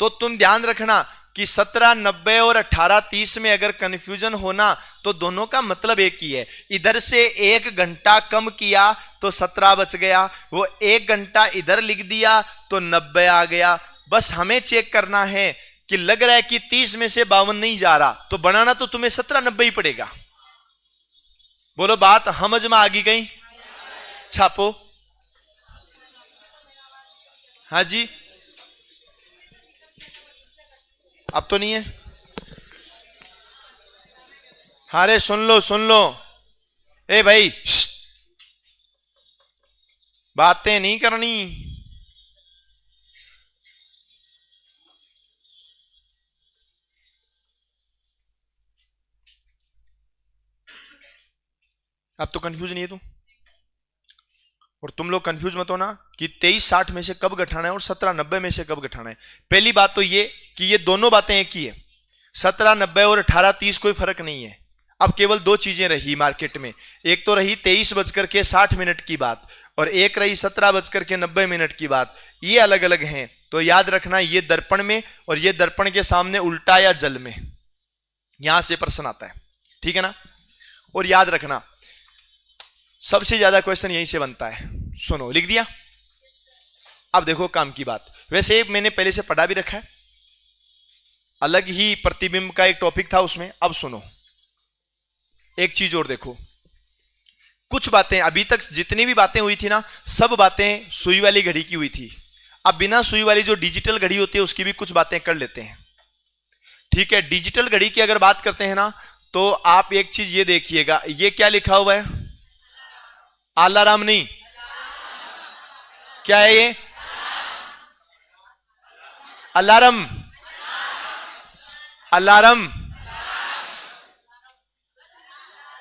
तो तुम ध्यान रखना कि 17:90 और 18:30 में अगर कंफ्यूजन होना तो दोनों का मतलब एक ही है। इधर से 1 घंटा कम किया तो 17 बच गया, वो 1 घंटा इधर लिख दिया तो 90 आ गया। बस हमें चेक करना है कि लग रहा है कि 30 में से 52 नहीं जा रहा, तो बनाना तो तुम्हें 17:90 ही पड़ेगा। बोलो बात समझ में आ गई? छापो। हाँ जी, अब तो नहीं है। अरे सुन लो सुन लो, ए भाई बातें नहीं करनी। अब तो कंफ्यूज नहीं है तुम, और तुम लोग कंफ्यूज मत होना कि 23:60 में से कब घटाना है और 17:90 में से कब घटाना है। पहली बात तो ये कि ये दोनों बातें एक ही है, 17:90 और 18:30 कोई फर्क नहीं है। अब केवल दो चीजें रही मार्केट में, एक तो रही 23:60 की बात, और एक रही 17:90 की बात। ये अलग अलग हैं, तो याद रखना ये दर्पण में और ये दर्पण के सामने उल्टा या जल में, यहां से प्रश्न आता है, ठीक है ना। और याद रखना सबसे ज्यादा क्वेश्चन यहीं से बनता है। सुनो, लिख दिया। अब देखो काम की बात, वैसे मैंने पहले से पढ़ा भी रखा है, अलग ही प्रतिबिंब का एक टॉपिक था उसमें। अब सुनो एक चीज और देखो, कुछ बातें अभी तक जितनी भी बातें हुई थी ना, सब बातें सुई वाली घड़ी की हुई थी। अब बिना सुई वाली जो डिजिटल घड़ी होती है उसकी भी कुछ बातें कर लेते हैं, ठीक है। डिजिटल घड़ी की अगर बात करते हैं ना, तो आप एक चीज ये देखिएगा, ये क्या लिखा हुआ है? अलार्म नहीं, क्या है ये? Alarm, alarm.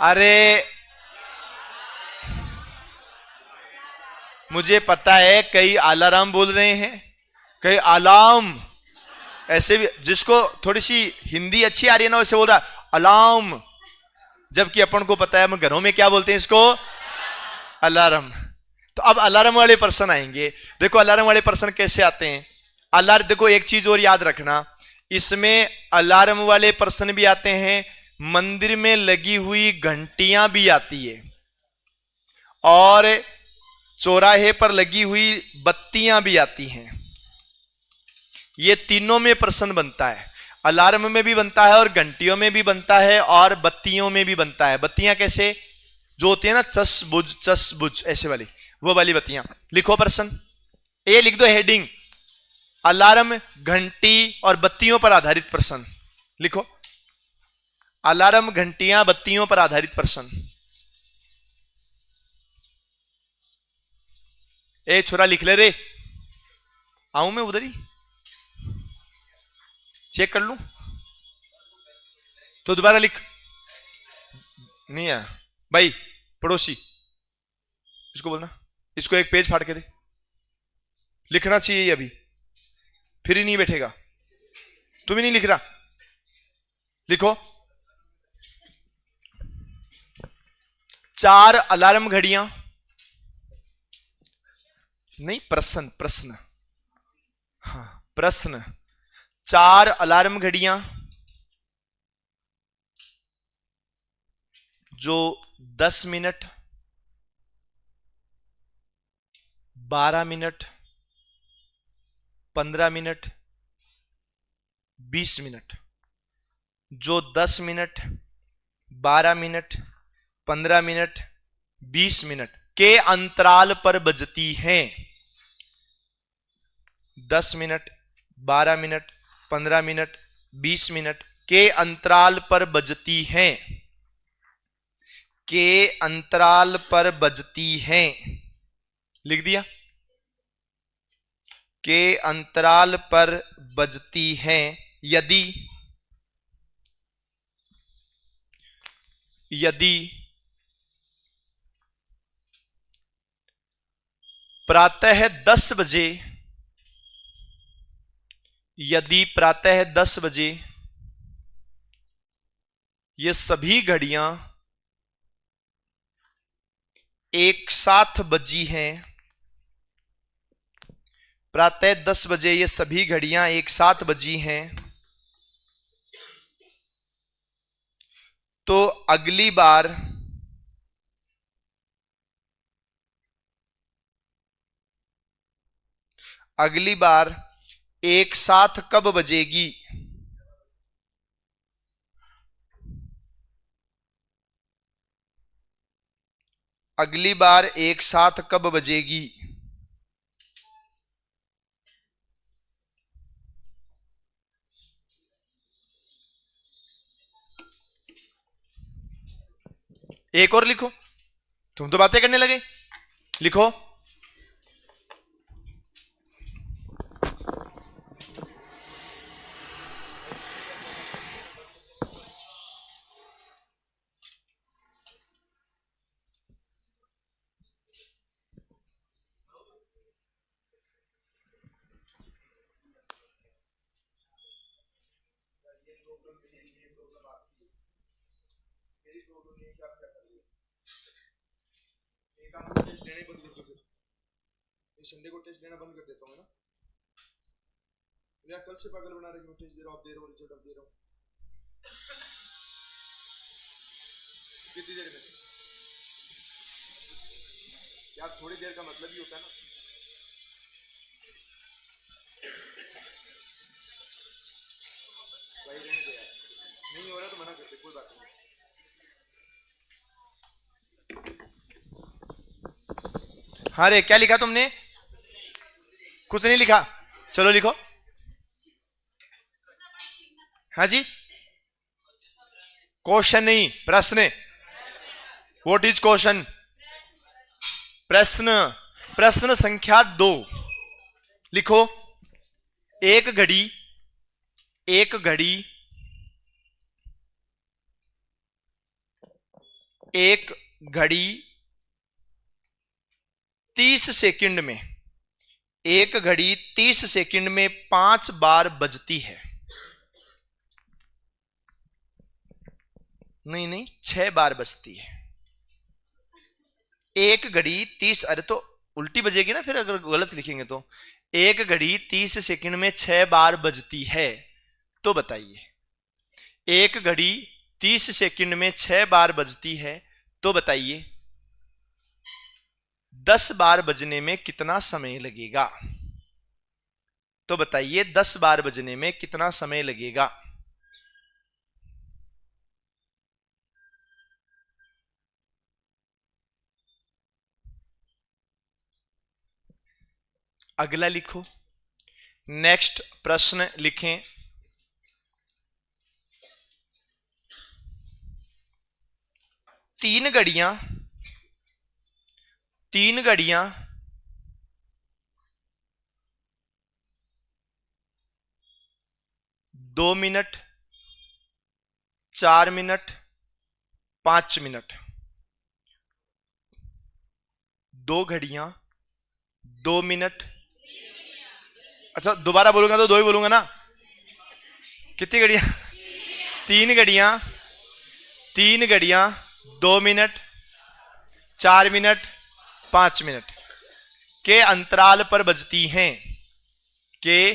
अरे मुझे पता है कई अलार्म बोल रहे हैं, कई अलार्म, ऐसे भी जिसको थोड़ी सी हिंदी अच्छी आ रही है ना वैसे बोल रहा अलार्म, जबकि अपन को पता है हम घरों में क्या बोलते हैं इसको, अलार्म। तो अब अलार्म वाले पर्सन आएंगे। देखो अलार्म वाले पर्सन कैसे आते हैं। अलार्म, देखो एक चीज और याद रखना, इसमें अलार्म वाले पर्सन भी आते हैं, मंदिर में लगी हुई घंटियां भी आती है, और चौराहे पर लगी हुई बत्तियां भी आती हैं। ये तीनों में प्रश्न बनता है, अलार्म में भी बनता है और घंटियों में भी बनता है और बत्तियों में भी बनता है। बत्तियां कैसे, जो होती है ना चस बुझ ऐसे वाली, वो वाली बत्तियां। लिखो प्रश्न, ये लिख दो हेडिंग, अलार्म, घंटी और बत्तियों पर आधारित प्रश्न। लिखो अलार्म, घंटियां, बत्तियों पर आधारित प्रश्न। ए छोरा लिख ले रे, आऊं मैं उधर ही, चेक कर लूं तो दोबारा लिख। नहीं है भाई, पड़ोसी इसको बोलना, इसको एक पेज फाड़ के दे, लिखना चाहिए अभी, फिर ही नहीं बैठेगा। तुम ही नहीं लिख रहा, लिखो 4 अलार्म घड़ियां, नहीं प्रश्न, प्रश्न, हाँ प्रश्न, 4 अलार्म घड़ियां जो 10 मिनट, 12 मिनट, 15 मिनट, 20 मिनट, जो 10 मिनट, 12 मिनट, 15 मिनट, 20 मिनट के अंतराल पर बजती हैं। 10 मिनट, 12 मिनट, 15 मिनट, 20 मिनट के अंतराल पर बजती हैं, के अंतराल पर बजती हैं। लिख दिया, के अंतराल पर बजती हैं यदि प्रातः 10 बजे, यदि प्रातः 10 बजे ये सभी घड़ियां एक साथ बजी हैं, प्रातः 10 बजे ये सभी घड़ियां एक साथ बजी हैं, तो अगली बार एक साथ कब बजेगी? अगली बार एक साथ कब बजेगी? एक और लिखो, तुम तो बातें करने लगे। लिखो, टेस्ट लेने बंद कर दो, फिर संडे को टेस्ट लेना बंद कर देता हूँ ना। या कल से पागल बना रहे हो, टेस्ट दे रहा हूँ, आप दे रहे हो, रिजल्ट आप दे रहा हूँ। कितनी देर में यार? थोड़ी देर का मतलब ही होता है ना। भाई रहने दे यार, नहीं हो रहा तो मना करते, कोई बात नहीं। हाँ रे, क्या लिखा तुमने? कुछ नहीं लिखा, चलो लिखो। हाँ जी, क्वेश्चन नहीं, प्रश्न। What is question? प्रश्न। प्रश्न संख्या 2 लिखो। एक घड़ी 30 सेकंड में, एक घड़ी 30 सेकंड में 5 बार बजती है। नहीं, 6 बार बजती है। एक घड़ी 30, अरे तो उल्टी बजेगी ना फिर अगर गलत लिखेंगे तो। एक घड़ी 30 सेकंड में 6 बार बजती है, तो बताइए। एक घड़ी 30 सेकंड में 6 बार बजती है, तो बताइए 10 बार बजने में कितना समय लगेगा? तो बताइए 10 बार बजने में कितना समय लगेगा? अगला लिखो। नेक्स्ट प्रश्न लिखें। तीन घड़ियां 2 मिनट, 4 मिनट, 5 मिनट। 2 घड़ियां 2 मिनट, अच्छा दोबारा बोलूंगा तो 2 ही बोलूंगा ना। कितनी घड़ियां? 3 घड़ियां 2 मिनट, 4 मिनट, 5 मिनट के अंतराल पर बजती हैं, के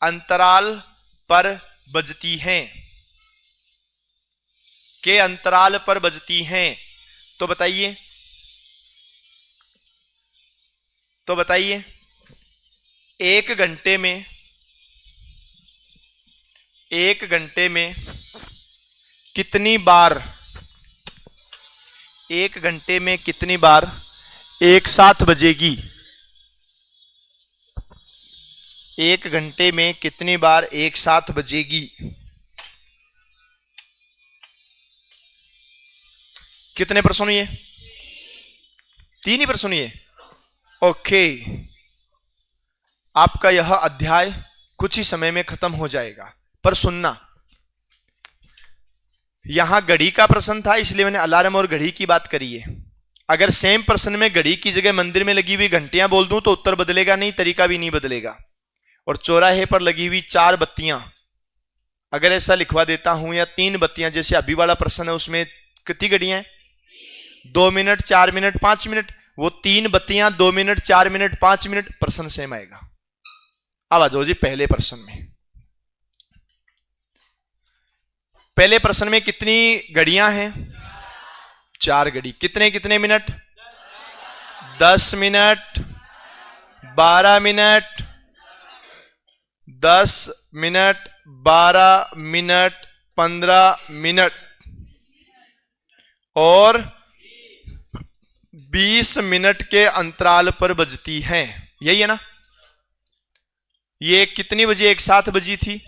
अंतराल पर बजती हैं, के अंतराल पर बजती हैं। तो बताइए, एक घंटे में कितनी बार, एक घंटे में कितनी बार एक साथ बजेगी? एक घंटे में कितनी बार एक साथ बजेगी? कितने प्रश्न हुए? 3 ही प्रश्न हुए। ओके, आपका यह अध्याय कुछ ही समय में खत्म हो जाएगा। पर सुनना, यहां घड़ी का प्रश्न था इसलिए मैंने अलार्म और घड़ी की बात करी है। अगर सेम प्रश्न में घड़ी की जगह मंदिर में लगी हुई घंटियां बोल दूं तो उत्तर बदलेगा नहीं, तरीका भी नहीं बदलेगा। और चौराहे पर लगी हुई 4 बत्तियां अगर ऐसा लिखवा देता हूं, या 3 बत्तियां, जैसे अभी वाला प्रश्न है उसमें कितनी घड़ियां हैं? 2 मिनट, 4 मिनट, 5 मिनट। वो 3 बत्तियां 2 मिनट, 4 मिनट, 5 मिनट, प्रश्न सेम आएगा। अब आ जाओ जी पहले प्रश्न में। पहले प्रश्न में कितनी घड़ियां हैं? 4 घड़ी। कितने कितने minute? 10 minute, 12 minute, 10 minute, 12 minute, 15 minute और 20 मिनट के अंतराल पर बजती हैं। यही है ना? ये कितनी बजे एक साथ बजी थी?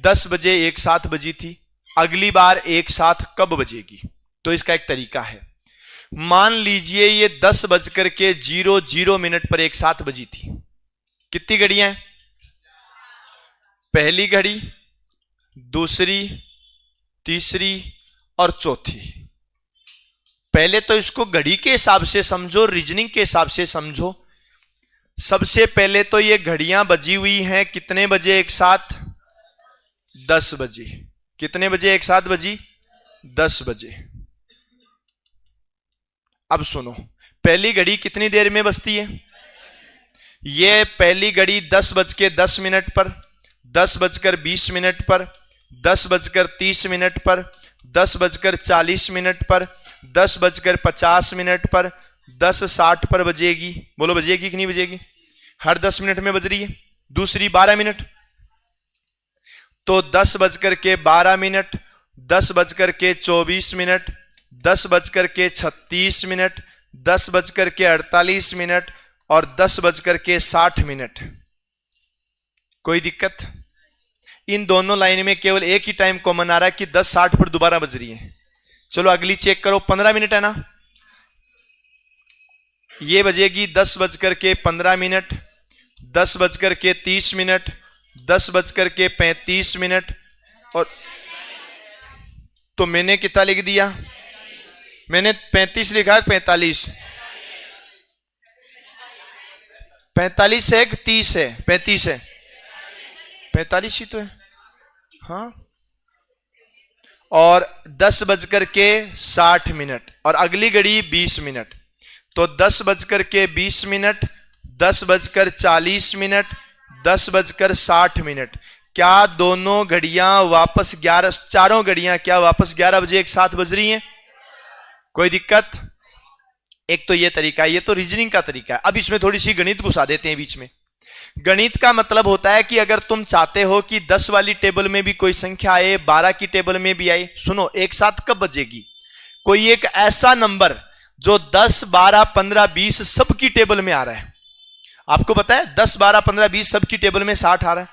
10 बजे एक साथ बजी थी। अगली बार एक साथ कब बजेगी? तो इसका एक तरीका है। मान लीजिए ये 10:00 पर एक साथ बजी थी। कितनी घड़ियां हैं? पहली घड़ी, दूसरी, तीसरी और चौथी। पहले तो इसको घड़ी के हिसाब से समझो, रीजनिंग के हिसाब से समझो। सबसे पहले तो ये घड़ियां बजी हुई हैं कितने बजे एक साथ? 10 बजे। कितने बजे एक साथ बजी? 10 बजे। अब सुनो, पहली घड़ी कितनी देर में बजती है? ये पहली घड़ी 10:10 पर, 10:20 पर, 10:30 पर, 10:40 पर, 10:50 पर, 10:60 पर बजेगी। बोलो बजेगी कि नहीं बजेगी? हर 10 मिनट में बज रही है। दूसरी 12 मिनट, तो 10:12, 10:24, 10:36, 10:48 और 10:60। कोई दिक्कत? इन दोनों लाइन में केवल एक ही टाइम कॉमन आ रहा है कि 10:60 पर दोबारा बज रही है। चलो अगली चेक करो। 15 मिनट है ना? ये बजेगी 10:15, 10:30, 10:35 और तो मैंने कितना लिख दिया? मैंने 35 लिखा है। 45 है कि 30 है? 35 है। 45 ही तो है। हाँ, और 10:60 और अगली घड़ी 20 मिनट, तो 10:20, 10:40, 10:60। क्या दोनों घड़ियां वापस 11, चारों घड़ियां क्या वापस 11 बजे एक साथ बज रही हैं? कोई दिक्कत? एक तो ये तरीका है, ये तो रीजनिंग का तरीका है। अब इसमें थोड़ी सी गणित घुसा देते हैं बीच में। गणित का मतलब होता है कि अगर तुम चाहते हो कि 10 वाली टेबल में भी कोई संख्या आए, 12 की टेबल में भी आए, सुनो एक साथ कब बजेगी? कोई एक ऐसा नंबर जो 10, 12, 15, 20 सबकी टेबल में आ रहा है। आपको पता है 10, 12, 15, 20 सबकी टेबल में 60 आ रहा है।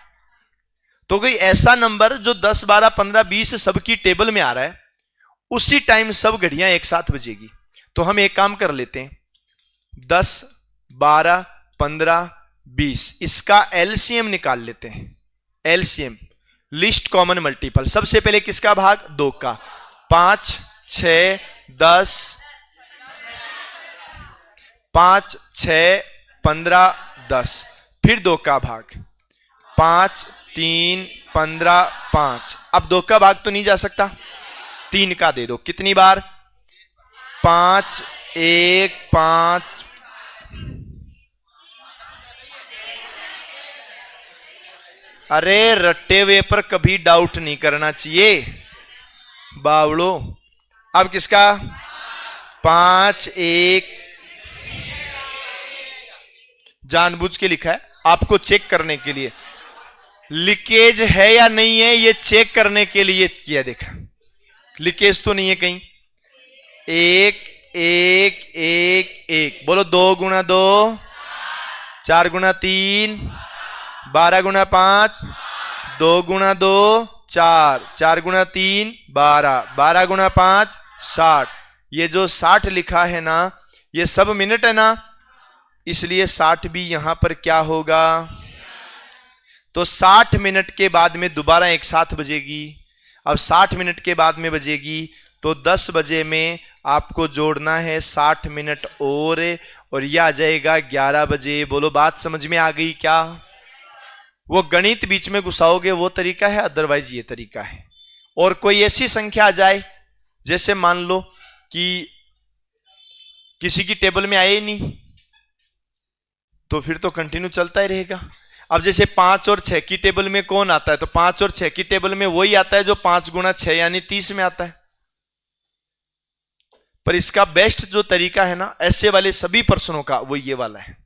तो कोई ऐसा नंबर जो 10, 12, 15, 20 सबकी टेबल में आ रहा है, उसी टाइम सब घड़ियां एक साथ बजेगी। तो हम एक काम कर लेते हैं, 10, 12, 15, 20 इसका एलसीएम निकाल लेते हैं। LCM, list common multiple. सबसे पहले किसका भाग? 2 का। 5, 6, 10, 5, 6, 15, 10। फिर 2 का भाग, 5, 3, 15, 5। अब 2 का भाग तो नहीं जा सकता, 3 का दे दो। कितनी बार? 5, 1, 5। अरे रट्टे हुए पर कभी डाउट नहीं करना चाहिए बावड़ो। अब किसका? 5, 1। जानबूझ के लिखा है आपको चेक करने के लिए। लीकेज है या नहीं है ये चेक करने के लिए किया। देखा लीकेज तो नहीं है कहीं। 1, 1, 1, 1। बोलो 2 गुणा 2, 4 गुणा 3, 12 गुणा 5, 2 गुणा 2, 4, 4 गुणा 3, 12, 12 गुणा 5, 60। ये जो 60 लिखा है ना, ये सब मिनट है ना, इसलिए 60 भी यहां पर क्या होगा? तो 60 मिनट के बाद में दोबारा एक साथ बजेगी। अब 60 मिनट के बाद में बजेगी तो 10 बजे में आपको जोड़ना है 60 मिनट और यह आ जाएगा 11 बजे। बोलो बात समझ में आ गई क्या? वो गणित बीच में घुसाओगे वो तरीका है, अदरवाइज ये तरीका है। और कोई ऐसी संख्या आ जाए, जैसे मान लो कि किसी की टेबल में आए ही नहीं, तो फिर तो कंटिन्यू चलता ही रहेगा। अब जैसे 5 और 6 की टेबल में कौन आता है, तो 5 और 6 की टेबल में वही आता है जो 5 गुणा 6 यानी 30 में आता है। पर इसका बेस्ट जो तरीका है ना ऐसे वाले सभी प्रश्नों का, वो ये वाला है।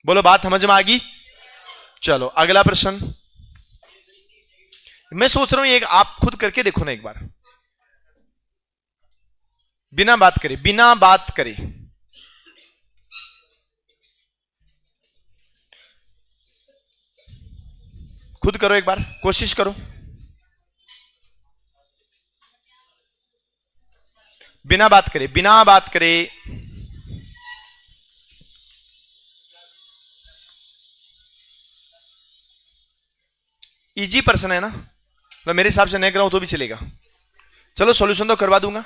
बोलो बात समझ में आ गई? चलो अगला प्रश्न मैं सोच रहा हूं, एक आप खुद करके देखो ना एक बार, बिना बात करे, बिना बात करे। खुद करो एक बार, कोशिश करो, बिना बात करे, बिना बात करे। इजी प्रश्न है ना, तो मेरे हिसाब से नहीं कराऊं तो भी चलेगा। चलो सॉल्यूशन तो करवा दूंगा,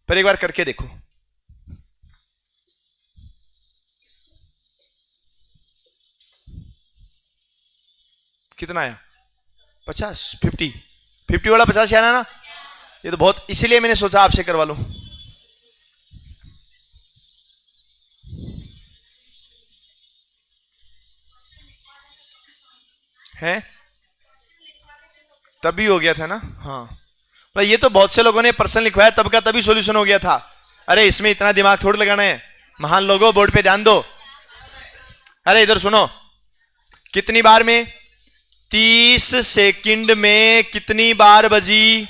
पर एक बार करके देखो। कितना आया? 50, 50 वाला 50 आना ना, ये तो बहुत, इसीलिए मैंने सोचा आपसे करवा लूं। है तभी हो गया था ना। हाँ तो ये तो बहुत से लोगों ने प्रश्न लिखवाया तब का तभी सॉल्यूशन हो गया था। अरे इसमें इतना दिमाग थोड़ी लगाना है, महान लोगों बोर्ड पे ध्यान दो। अरे इधर सुनो, कितनी बार में 30 सेकंड में कितनी बार बजी?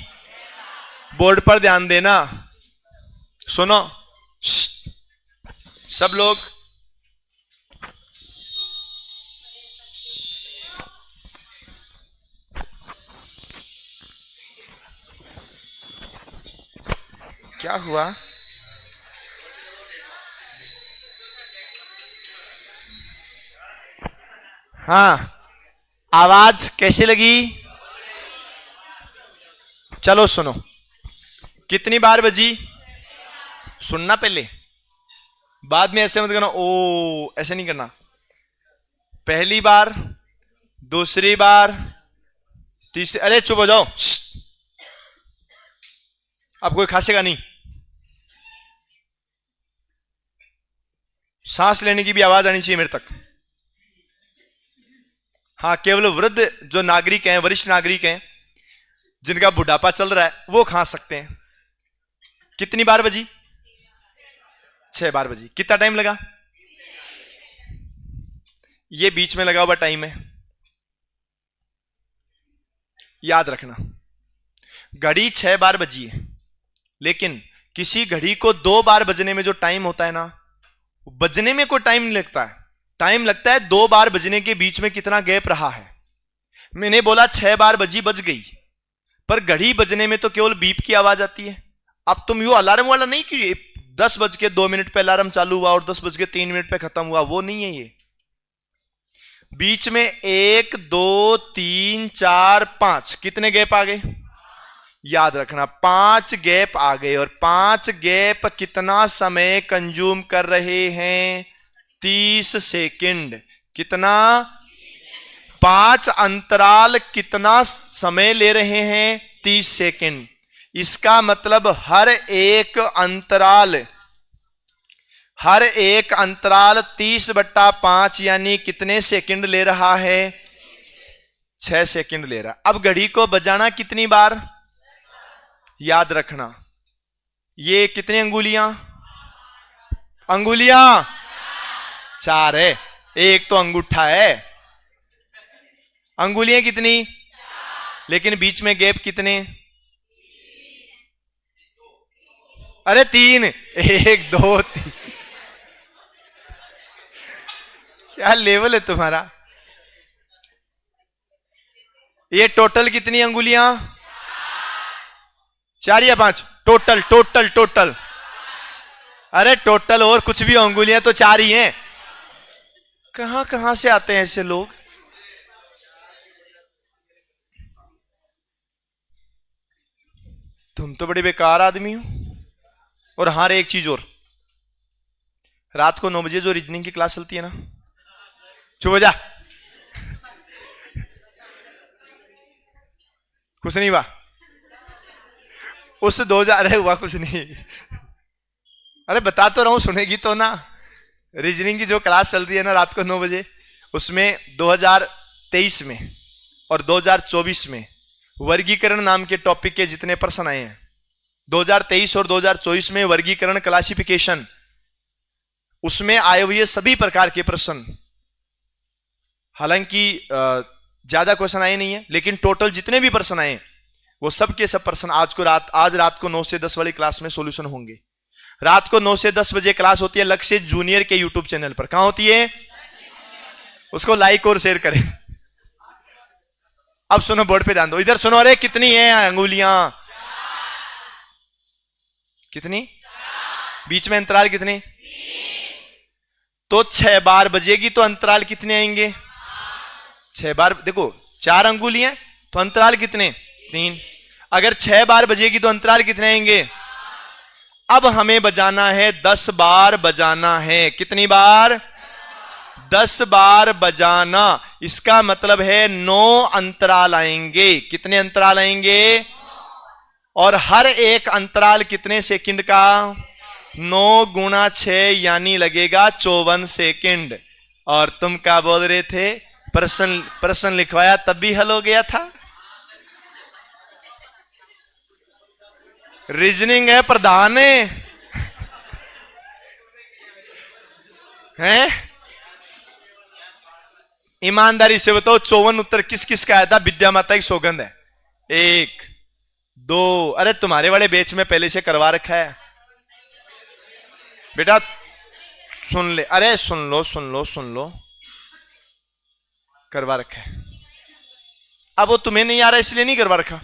बोर्ड पर ध्यान देना, सुनो सब लोग। क्या हुआ? हाँ आवाज कैसे लगी? चलो सुनो, कितनी बार बजी? सुनना पहले, बाद में ऐसे मत करना ओ, ऐसे नहीं करना। पहली बार, दूसरी बार, तीसरी, अरे चुप हो जाओ, अब कोई खासेगा नहीं। सांस लेने की भी आवाज आनी चाहिए मेरे तक। हाँ केवल वृद्ध जो नागरिक हैं, वरिष्ठ नागरिक हैं, जिनका बुढ़ापा चल रहा है, वो खा सकते हैं। कितनी बार बजी? 6 बार बजी। कितना टाइम लगा? ये बीच में लगा हुआ टाइम है, याद रखना। घड़ी 6 बार बजी है, लेकिन किसी घड़ी को 2 बार बजने में जो टाइम होता है ना, बजने में कोई टाइम नहीं लगता है, टाइम लगता है 2 बार बजने के बीच में कितना गैप रहा है। मैंने बोला 6 बार बजी, बज गई, पर घड़ी बजने में तो केवल बीप की आवाज आती है। अब तुम यू अलार्म वाला नहीं कि 10:02 पे अलार्म चालू हुआ और 10:03 पे खत्म हुआ, वो नहीं है। ये बीच में 1 2 3 4 5 कितने गैप आ गए? याद रखना 5 गैप आ गए, और 5 गैप कितना समय कंज्यूम कर रहे हैं? 30 सेकंड। कितना? 5 अंतराल कितना समय ले रहे हैं? 30 सेकंड। इसका मतलब हर एक अंतराल 30/5 यानी कितने सेकंड ले रहा है? 6 सेकंड ले रहा। अब घड़ी को बजाना कितनी बार? याद रखना, ये कितनी अंगुलियां? 4 है, एक तो अंगूठा है। अंगुलियां कितनी? लेकिन बीच में गैप कितने? अरे 3, 1 2 3। क्या लेवल है तुम्हारा? ये टोटल कितनी अंगुलियां? 4 या 5? टोटल। अरे टोटल और कुछ भी अंगुलियां तो 4 ही हैं। कहां से आते हैं ऐसे लोग? तुम तो बड़े बेकार आदमी हो। और हाँ एक चीज और, रात को 9 बजे जो रीजनिंग की क्लास चलती है ना, चुप हो जा, कुछ नहीं हुआ उस 2000 हुआ कुछ नहीं। अरे बता तो रहा हूं, सुनेगी तो ना। रीजनिंग की जो क्लास चलती है ना रात को 9 बजे, उसमें 2000 2023 में और 2024 में वर्गीकरण नाम के टॉपिक के जितने प्रश्न आए हैं, 2023 और 2024 में वर्गीकरण क्लासिफिकेशन, उसमें आए हुए सभी प्रकार के प्रश्न, हालांकि ज्यादा क्वेश्चन आए नहीं है, लेकिन टोटल जितने भी प्रश्न आए वो सब के सब प्रश्न आज रात को 9 से 10 वाली क्लास में सॉल्यूशन होंगे। रात को 9 से 10 बजे क्लास होती है लक्ष्य जूनियर के यूट्यूब चैनल पर। कहां होती है? उसको लाइक और शेयर करें। अब सुनो, बोर्ड पे ध्यान दो, इधर सुनो। अरे कितनी है अंगुलियां? कितनी? बीच में अंतराल कितने? तो 6 बार बजेगी तो अंतराल कितने आएंगे? 6 बार। देखो 4 अंगुलियां तो अंतराल कितने? 3। अगर 6 बार बजेगी तो अंतराल कितने आएंगे? अब हमें बजाना है 10 बार बजाना है। कितनी बार? 10 बार बजाना। इसका मतलब है 9 अंतराल आएंगे। कितने अंतराल आएंगे? और हर एक अंतराल कितने सेकंड का? 9 गुणा 6 यानी लगेगा 54 सेकंड। और तुम क्या बोल रहे थे? प्रश्न लिखवाया तब भी हल हो गया था। रीजनिंग है प्रधान है। ईमानदारी से बताओ 54 उत्तर किस किस का आया था? विद्या माता की सौगंध है। 1 2। अरे तुम्हारे वाले बैच में पहले से करवा रखा है बेटा, सुन ले। अरे सुन लो, करवा रखा है। अब वो तुम्हें नहीं आ रहा इसलिए नहीं करवा रखा,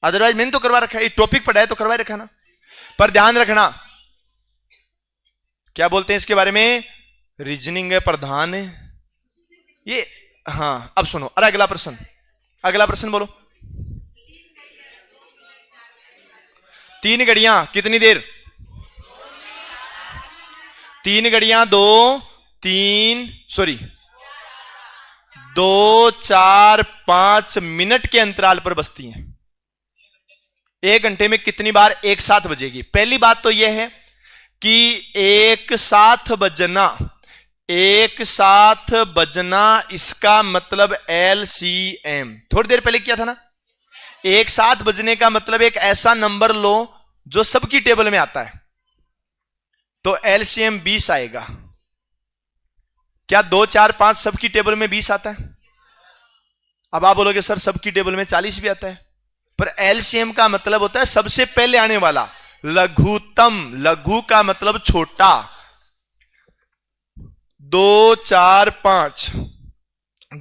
अदरवाइज मैंने तो करवा रखा है। ये टॉपिक पढ़ा है तो करवा रखा ना। पर ध्यान रखना, क्या बोलते हैं इसके बारे में? रीजनिंग है प्रधान है ये। हाँ अब सुनो। अरे अगला प्रश्न बोलो। 3 घड़ियां कितनी देर? 3 घड़ियां 2 4 5 मिनट के अंतराल पर बजती हैं। 1 घंटे में कितनी बार एक साथ बजेगी? पहली बात तो यह है कि एक साथ बजना इसका मतलब LCM थोड़ी देर पहले किया था ना। एक साथ बजने का मतलब एक ऐसा नंबर लो जो सबकी टेबल में आता है, तो LCM 20 आएगा। क्या 2 4 5 सबकी टेबल में 20 आता है? अब आप बोलोगे सर सबकी टेबल में 40 भी आता है, पर LCM का मतलब होता है सबसे पहले आने वाला, लघुत्तम। लघु का मतलब छोटा। 2 4 5,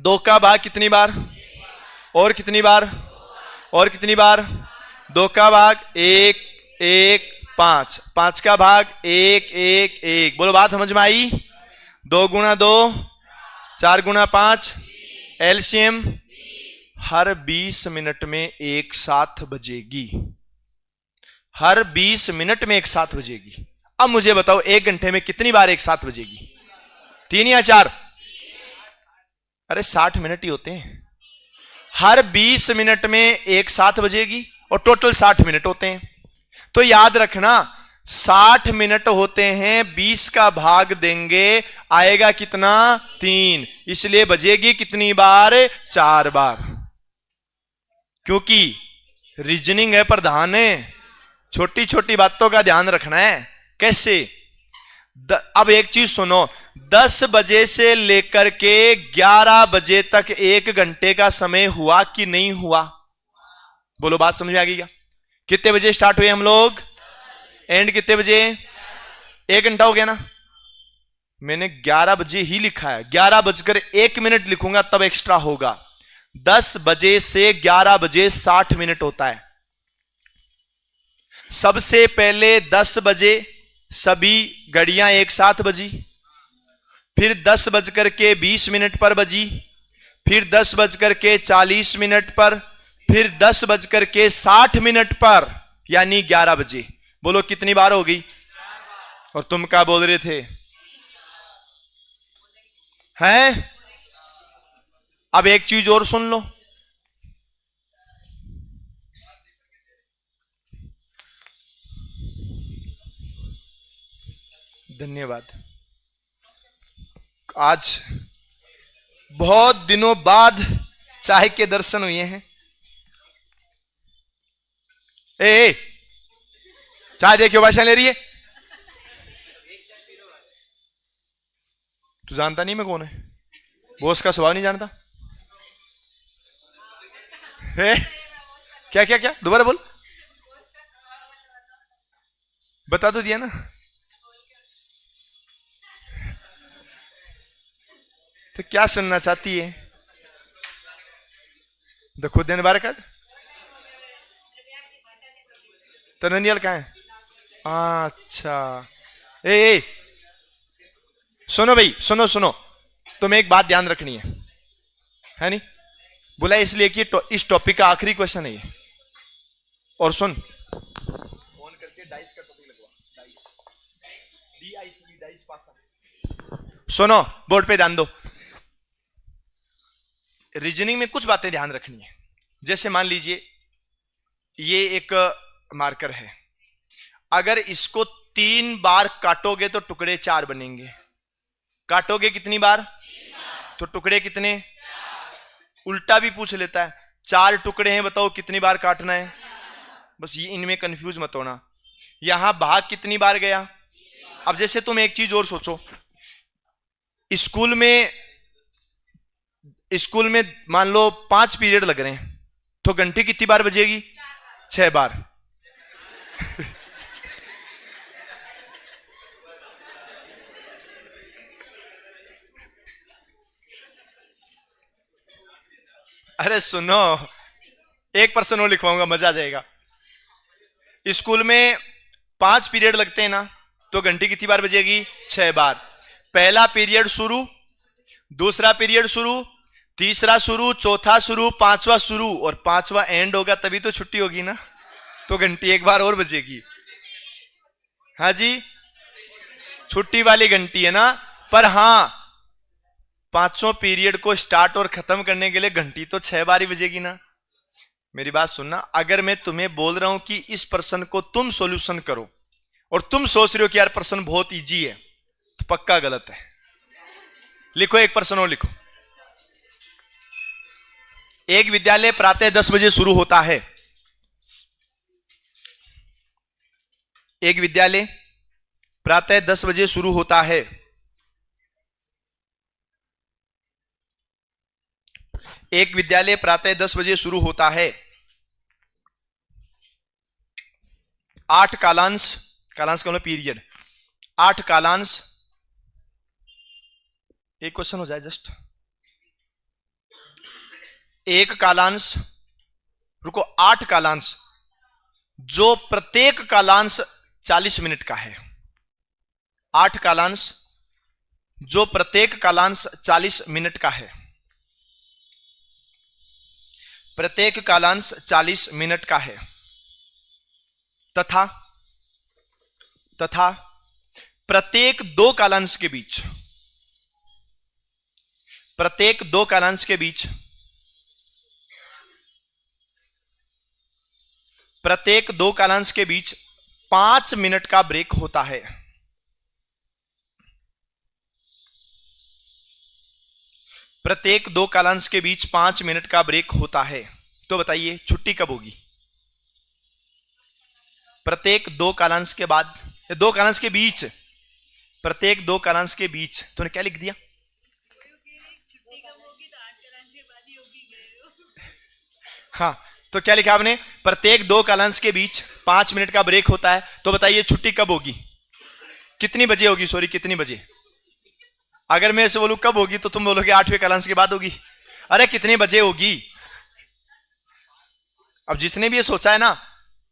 2 का भाग कितनी बार? और कितनी बार? और कितनी बार? 2 का भाग 1 1 5, 5 का भाग 1 1 1। बोलो बात समझ में आई? 2 गुणा 2 4 गुणा 5, LCM हर 20 मिनट में एक साथ बजेगी। हर 20 मिनट में एक साथ बजेगी। अब मुझे बताओ 1 घंटे में कितनी बार एक साथ बजेगी? 3 या 4? अरे 60 मिनट ही होते हैं। हर 20 मिनट में एक साथ बजेगी और टोटल 60 मिनट होते हैं। तो याद रखना 60 मिनट होते हैं, 20 का भाग देंगे आएगा कितना? 3। इसलिए बजेगी कितनी बार? 4 बार। क्योंकि रीजनिंग है प्रधान है, छोटी छोटी बातों का ध्यान रखना है। कैसे? अब एक चीज सुनो, 10 बजे से लेकर के 11 बजे तक 1 घंटे का समय हुआ कि नहीं हुआ? बोलो बात समझ में आ गई क्या? कितने बजे स्टार्ट हुए हम लोग? एंड कितने बजे? 1 घंटा हो गया ना। मैंने 11 बजे ही लिखा है, 11:01 लिखूंगा तब एक्स्ट्रा होगा। 10 बजे से 11 बजे 60 मिनट होता है। सबसे पहले 10 बजे सभी घड़ियां एक साथ बजी, फिर 10:20 पर बजी, फिर 10:40 पर, फिर 10:60 पर, यानी 11 बजे। बोलो कितनी बार हो गई? और तुम क्या बोल रहे थे? हैं? अब एक चीज और सुन लो, धन्यवाद। आज बहुत दिनों बाद चाय के दर्शन हुए हैं। ए, चाय देखियो भाषा ले रही है। तू जानता नहीं मैं कौन है? बॉस का स्वभाव नहीं जानता है? क्या क्या क्या दोबारा बोल। बता तो दिया ना। तो क्या सुनना चाहती है? तो खुद देने बार काट। तो ननियल कहाँ है? अच्छा। ए, सुनो भाई, सुनो सुनो, तुम्हें एक बात ध्यान रखनी है नहीं? बोला इसलिए कि इस टॉपिक का आखिरी क्वेश्चन है ये। और सुन, फोन करके डाइस का टॉपिक लगवा। डाइस डाइस पासा। सुनो, बोर्ड पे ध्यान दो। रीजनिंग में कुछ बातें ध्यान रखनी है। जैसे मान लीजिए ये एक मार्कर है, अगर इसको 3 बार काटोगे तो टुकड़े 4 बनेंगे। काटोगे कितनी बार? तो टुकड़े कितने? उल्टा भी पूछ लेता है, 4 टुकड़े हैं, बताओ कितनी बार काटना है। बस ये इनमें कंफ्यूज मत होना। यहां भाग कितनी बार गया? अब जैसे तुम एक चीज और सोचो, स्कूल में मान लो 5 पीरियड लग रहे हैं, तो घंटी कितनी बार बजेगी? 6 बार। अरे सुनो, एक पर्सन और लिखवाऊंगा, मजा आ जाएगा। स्कूल में 5 पीरियड लगते हैं ना, तो घंटी कितनी बार बजेगी? 6 बार। पहला पीरियड शुरू, दूसरा पीरियड शुरू, तीसरा शुरू, चौथा शुरू, 5वां शुरू, और 5वां एंड होगा, तभी तो छुट्टी होगी ना। तो घंटी एक बार और बजेगी। हाँ जी, छुट्टी वाली घंटी है ना। पर हां, 5वां पीरियड को स्टार्ट और खत्म करने के लिए घंटी तो 6 बार ही बजेगी ना। मेरी बात सुनना, अगर मैं तुम्हें बोल रहा हूं कि इस प्रश्न को तुम सॉल्यूशन करो और तुम सोच रहे हो कि यार प्रश्न बहुत इजी है, तो पक्का गलत है। लिखो, एक प्रश्न और लिखो। एक विद्यालय प्रातः 10 बजे शुरू होता है। एक विद्यालय प्रातः 10 बजे शुरू होता है। एक विद्यालय प्रातः 10 बजे शुरू होता है। 8 कालांश, कालांश का मतलब पीरियड, 8 कालांश, एक क्वेश्चन हो जाए जस्ट। एक कालांश, रुको, 8 कालांश, जो प्रत्येक कालांश 40 मिनट का है। 8 कालांश, जो प्रत्येक कालांश 40 मिनट का है। प्रत्येक कालांश 40 मिनट का है। तथा प्रत्येक 2 कालांश के बीच, प्रत्येक 2 कालांश के बीच, प्रत्येक 2 कालांश के बीच 5 मिनट का ब्रेक होता है। प्रत्येक 2 कालांश के बीच 5 मिनट का ब्रेक होता है। तो बताइए छुट्टी कब होगी? प्रत्येक 2 कालांश के बाद, 2 कालांश के बीच, प्रत्येक 2 कालांश के बीच। तूने क्या लिख दिया? हाँ, तो क्या लिखा आपने? प्रत्येक 2 कालांश के बीच 5 मिनट का ब्रेक होता है। तो बताइए छुट्टी कब होगी? कितनी बजे होगी? सॉरी, कितनी बजे? अगर मैं ऐसे बोलूं कब होगी, तो तुम बोलोगे 8वें कालांश के बाद होगी। अरे कितने बजे होगी? अब जिसने भी ये सोचा है ना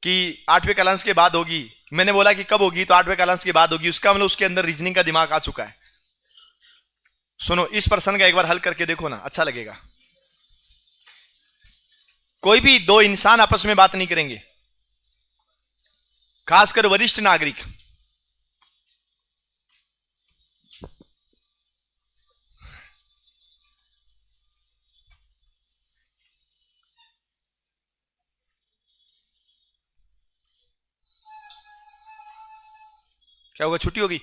कि 8वें कालांश के बाद होगी, मैंने बोला कि कब होगी, तो 8वें कालांश के बाद होगी, उसका मतलब उसके अंदर रीजनिंग का दिमाग आ चुका है। सुनो, इस प्रश्न का एक बार हल करके देखो ना, अच्छा लगेगा। कोई भी 2 इंसान आपस में बात नहीं करेंगे, खासकर वरिष्ठ नागरिक। क्या होगा? छुट्टी होगी।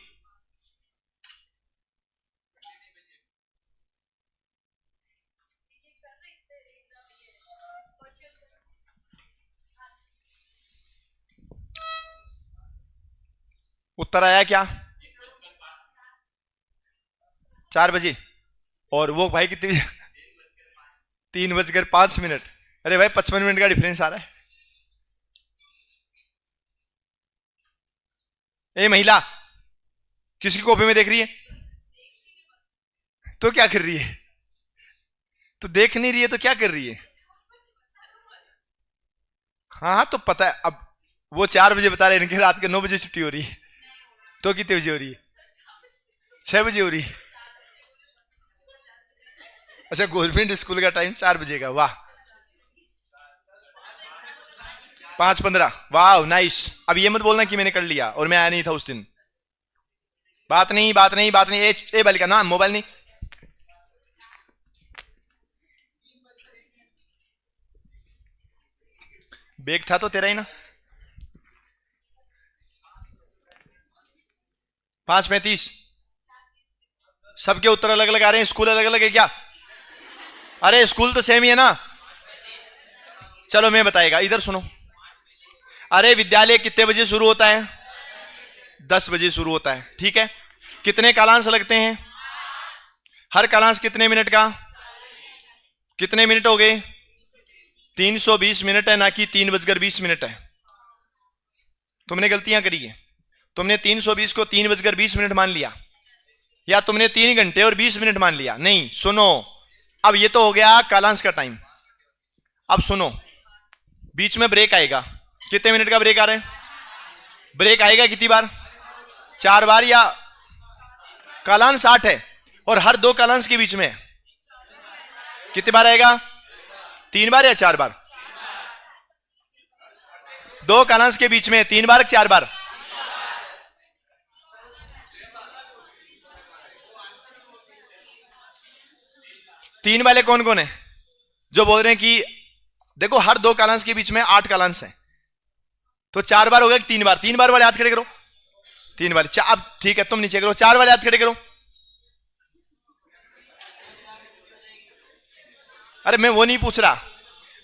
उत्तर आया क्या? 4 बजे। और वो भाई कितने बजे? 3:05। अरे भाई 55 मिनट का डिफरेंस आ रहा है। ए महिला, किसकी कॉपी में देख रही है? तो क्या कर रही है? तो देख नहीं रही है तो क्या कर रही है? हाँ हाँ, तो पता है। अब वो 4 बजे बता रहे हैं, इनके रात के 9 बजे छुट्टी हो रही है। तो कितने बजे हो रही है? 6 बजे हो रही है। अच्छा, गवर्नमेंट स्कूल का टाइम 4 बजे का। वाह, 5:15। वाह नाइस। अब ये मत बोलना कि मैंने कर लिया और मैं आया नहीं था उस दिन। बात नहीं, बात नहीं, बात नहीं। ए बालिका, ना मोबाइल नहीं। बैग था तो तेरा ही ना। 5:35। सबके उत्तर अलग अलग आ रहे हैं। स्कूल अलग अलग है क्या? अरे स्कूल तो सेम ही है ना। चलो मैं बताएगा, इधर सुनो। अरे विद्यालय कितने बजे शुरू होता है? 10 बजे शुरू होता है, ठीक है। कितने कालांश लगते हैं? हर कालांश कितने मिनट का? कितने मिनट हो गए? 320 मिनट है, ना कि 3:20 है। तुमने गलतियां करी है। तुमने 320 को 3:20 मान लिया, या तुमने 3 घंटे और 20 मिनट मान लिया। नहीं, सुनो। अब ये तो हो गया कालांश का टाइम। अब सुनो, बीच में ब्रेक आएगा। कितने मिनट का ब्रेक आ रहा है? ब्रेक आएगा कितनी बार? 4 बार। या कालांश 8 है और हर 2 कालांश के बीच में कितनी बार आएगा? 3 बार या 4 बार? 2 कालांश के बीच में 3 बार, 4 बार? तीन वाले कौन कौन है जो बोल रहे हैं कि देखो हर 2 कालांश के बीच में 8 कालांश है, तो 4 बार हो गया कि 3 बार? 3 बार वाले हाथ खड़े करो। 3 वाले। अब ठीक है, तुम नीचे करो। 4 वाले हाथ खड़े करो। अरे मैं वो नहीं पूछ रहा,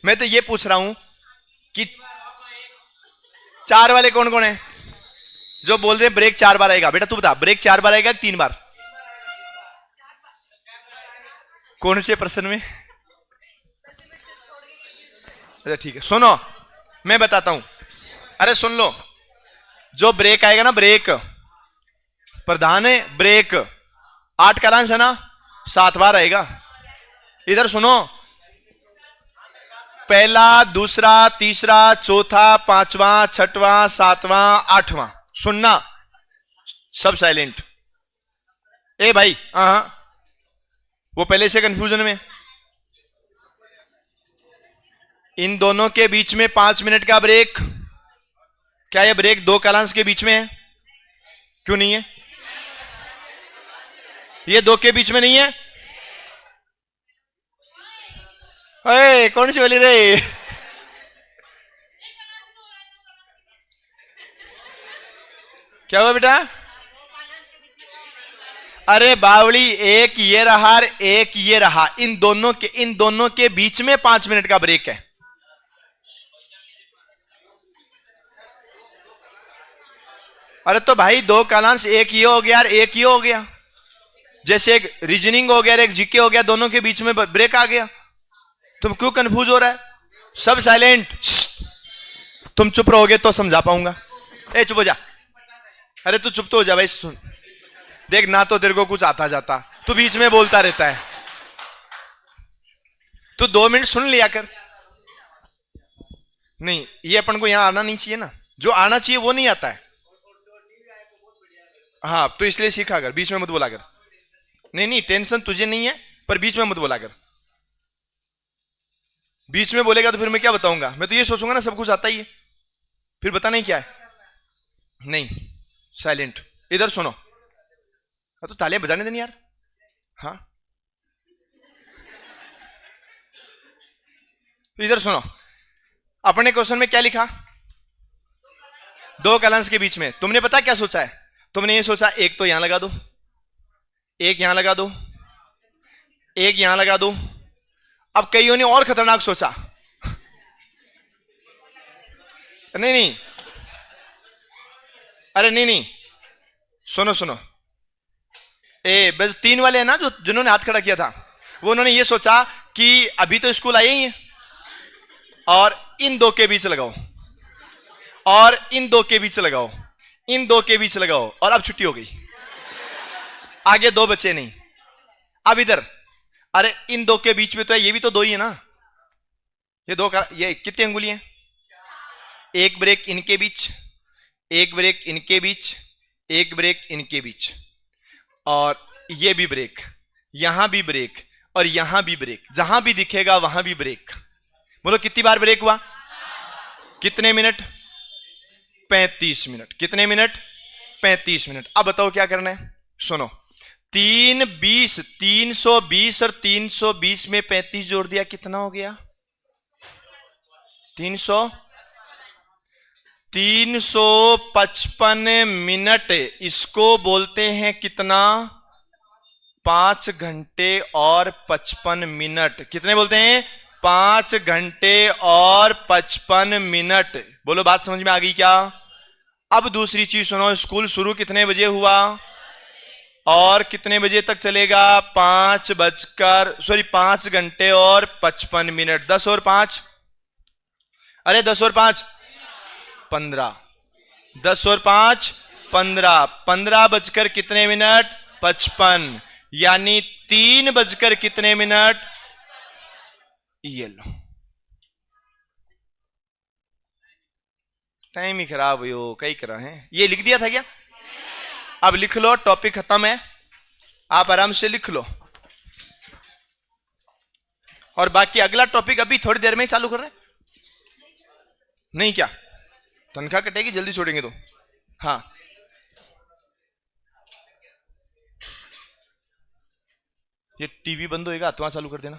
मैं तो ये पूछ रहा हूं कि 4 वाले कौन कौन है जो बोल रहे हैं ब्रेक 4 बार आएगा? बेटा तू बता, ब्रेक 4 बार आएगा कि 3 बार? कौन से प्रश्न में? अच्छा ठीक है, सुनो मैं बताता हूं। अरे सुन लो, जो ब्रेक आएगा ना, ब्रेक प्रधान है। ब्रेक 8 कालांश है ना, 7 बार आएगा। इधर सुनो, पहला, दूसरा, तीसरा, चौथा, 5वां, 6वां, 7वां, 8वां। सुनना, सब साइलेंट। ए भाई, हाँ, वो पहले से कंफ्यूजन में। इन दोनों के बीच में 5 मिनट का ब्रेक। क्या ये ब्रेक 2 कालांश के बीच में है? क्यों नहीं है? ये 2 के बीच में नहीं है। अरे कौन सी वाली रे? क्या हुआ बेटा? अरे बावली, एक ये रहा और एक ये रहा। इन दोनों के बीच में 5 मिनट का ब्रेक है। अरे तो भाई 2 कालांश, एक ये हो गया और एक ये हो गया। जैसे एक रीजनिंग हो गया और एक जीके हो गया, दोनों के बीच में ब्रेक आ गया। तुम क्यों कंफ्यूज हो रहा है? सब साइलेंट। तुम चुप रहोगे तो समझा पाऊंगा। ए चुप हो जा। अरे तू चुप तो हो जा भाई। सुन देख, ना तो तेरे को कुछ आता जाता, तू बीच में बोलता रहता है। तू 2 मिनट सुन लिया कर। नहीं, ये अपन को यहां आना नहीं चाहिए ना। जो आना चाहिए वो नहीं आता है। हाँ, तो इसलिए सीखा कर, बीच में मत बोला कर। नहीं नहीं, टेंशन तुझे नहीं है, पर बीच में मत बोला कर। बीच में बोलेगा तो फिर मैं क्या बताऊंगा? मैं तो ये सोचूंगा ना सब कुछ आता ही है, फिर बता नहीं क्या है। नहीं, साइलेंट। इधर सुनो। तो तालियां बजाने देनी यार। हाँ, इधर सुनो। अपने क्वेश्चन में क्या लिखा? 2 कालांश के बीच में। तुमने पता क्या सोचा है? तुमने ये सोचा, एक तो यहां लगा दो, एक यहां लगा दो, एक यहां लगा दो। अब कईयों ने और खतरनाक सोचा, नहीं नहीं, अरे नहीं नहीं, सुनो सुनो, बस 3 वाले हैं ना जो जिन्होंने हाथ खड़ा किया था, वो उन्होंने ये सोचा कि अभी तो स्कूल आए ही हैं और इन 2 के बीच लगाओ, और इन 2 के बीच लगाओ, इन 2 के बीच लगाओ, और अब छुट्टी हो गई, आगे 2 बचे नहीं। अब इधर, अरे इन 2 के बीच में तो है, ये भी तो 2 ही है ना, ये 2 का, ये कितनी अंगुली है? 1 ब्रेक इनके बीच, 1 ब्रेक इनके बीच, 1 ब्रेक इनके बीच, और ये भी ब्रेक, यहां भी ब्रेक, और यहां भी ब्रेक, जहां भी दिखेगा वहां भी ब्रेक। बोलो कितनी बार ब्रेक हुआ? कितने मिनट? 35 मिनट। कितने मिनट? 35 मिनट। अब बताओ क्या करना है? सुनो, 320, 320 और 320 में 35 जोड़ दिया, कितना हो गया? 355 मिनट। इसको बोलते हैं कितना? 5 घंटे और 55 मिनट। कितने बोलते हैं? 5 घंटे और 55 मिनट। बोलो बात समझ में आ गई क्या? अब दूसरी चीज सुनो, स्कूल शुरू कितने बजे हुआ और कितने बजे तक चलेगा? 5 घंटे और 55 मिनट। 10 और 5, अरे 10 और 5 15, 10 और 5 15, 15 बजकर कितने मिनट? 55, यानी 3 बजकर कितने मिनट? ये लो, टाइम ही खराब हो, कई करा है। ये लिख दिया था क्या? अब लिख लो, टॉपिक खत्म है, आप आराम से लिख लो। और बाकी अगला टॉपिक अभी थोड़ी देर में ही चालू कर रहे हैं। नहीं क्या तनख्वाह कटेगी? जल्दी छोड़ेंगे तो। हाँ, ये टीवी बंद होएगा तो वहां चालू कर देना।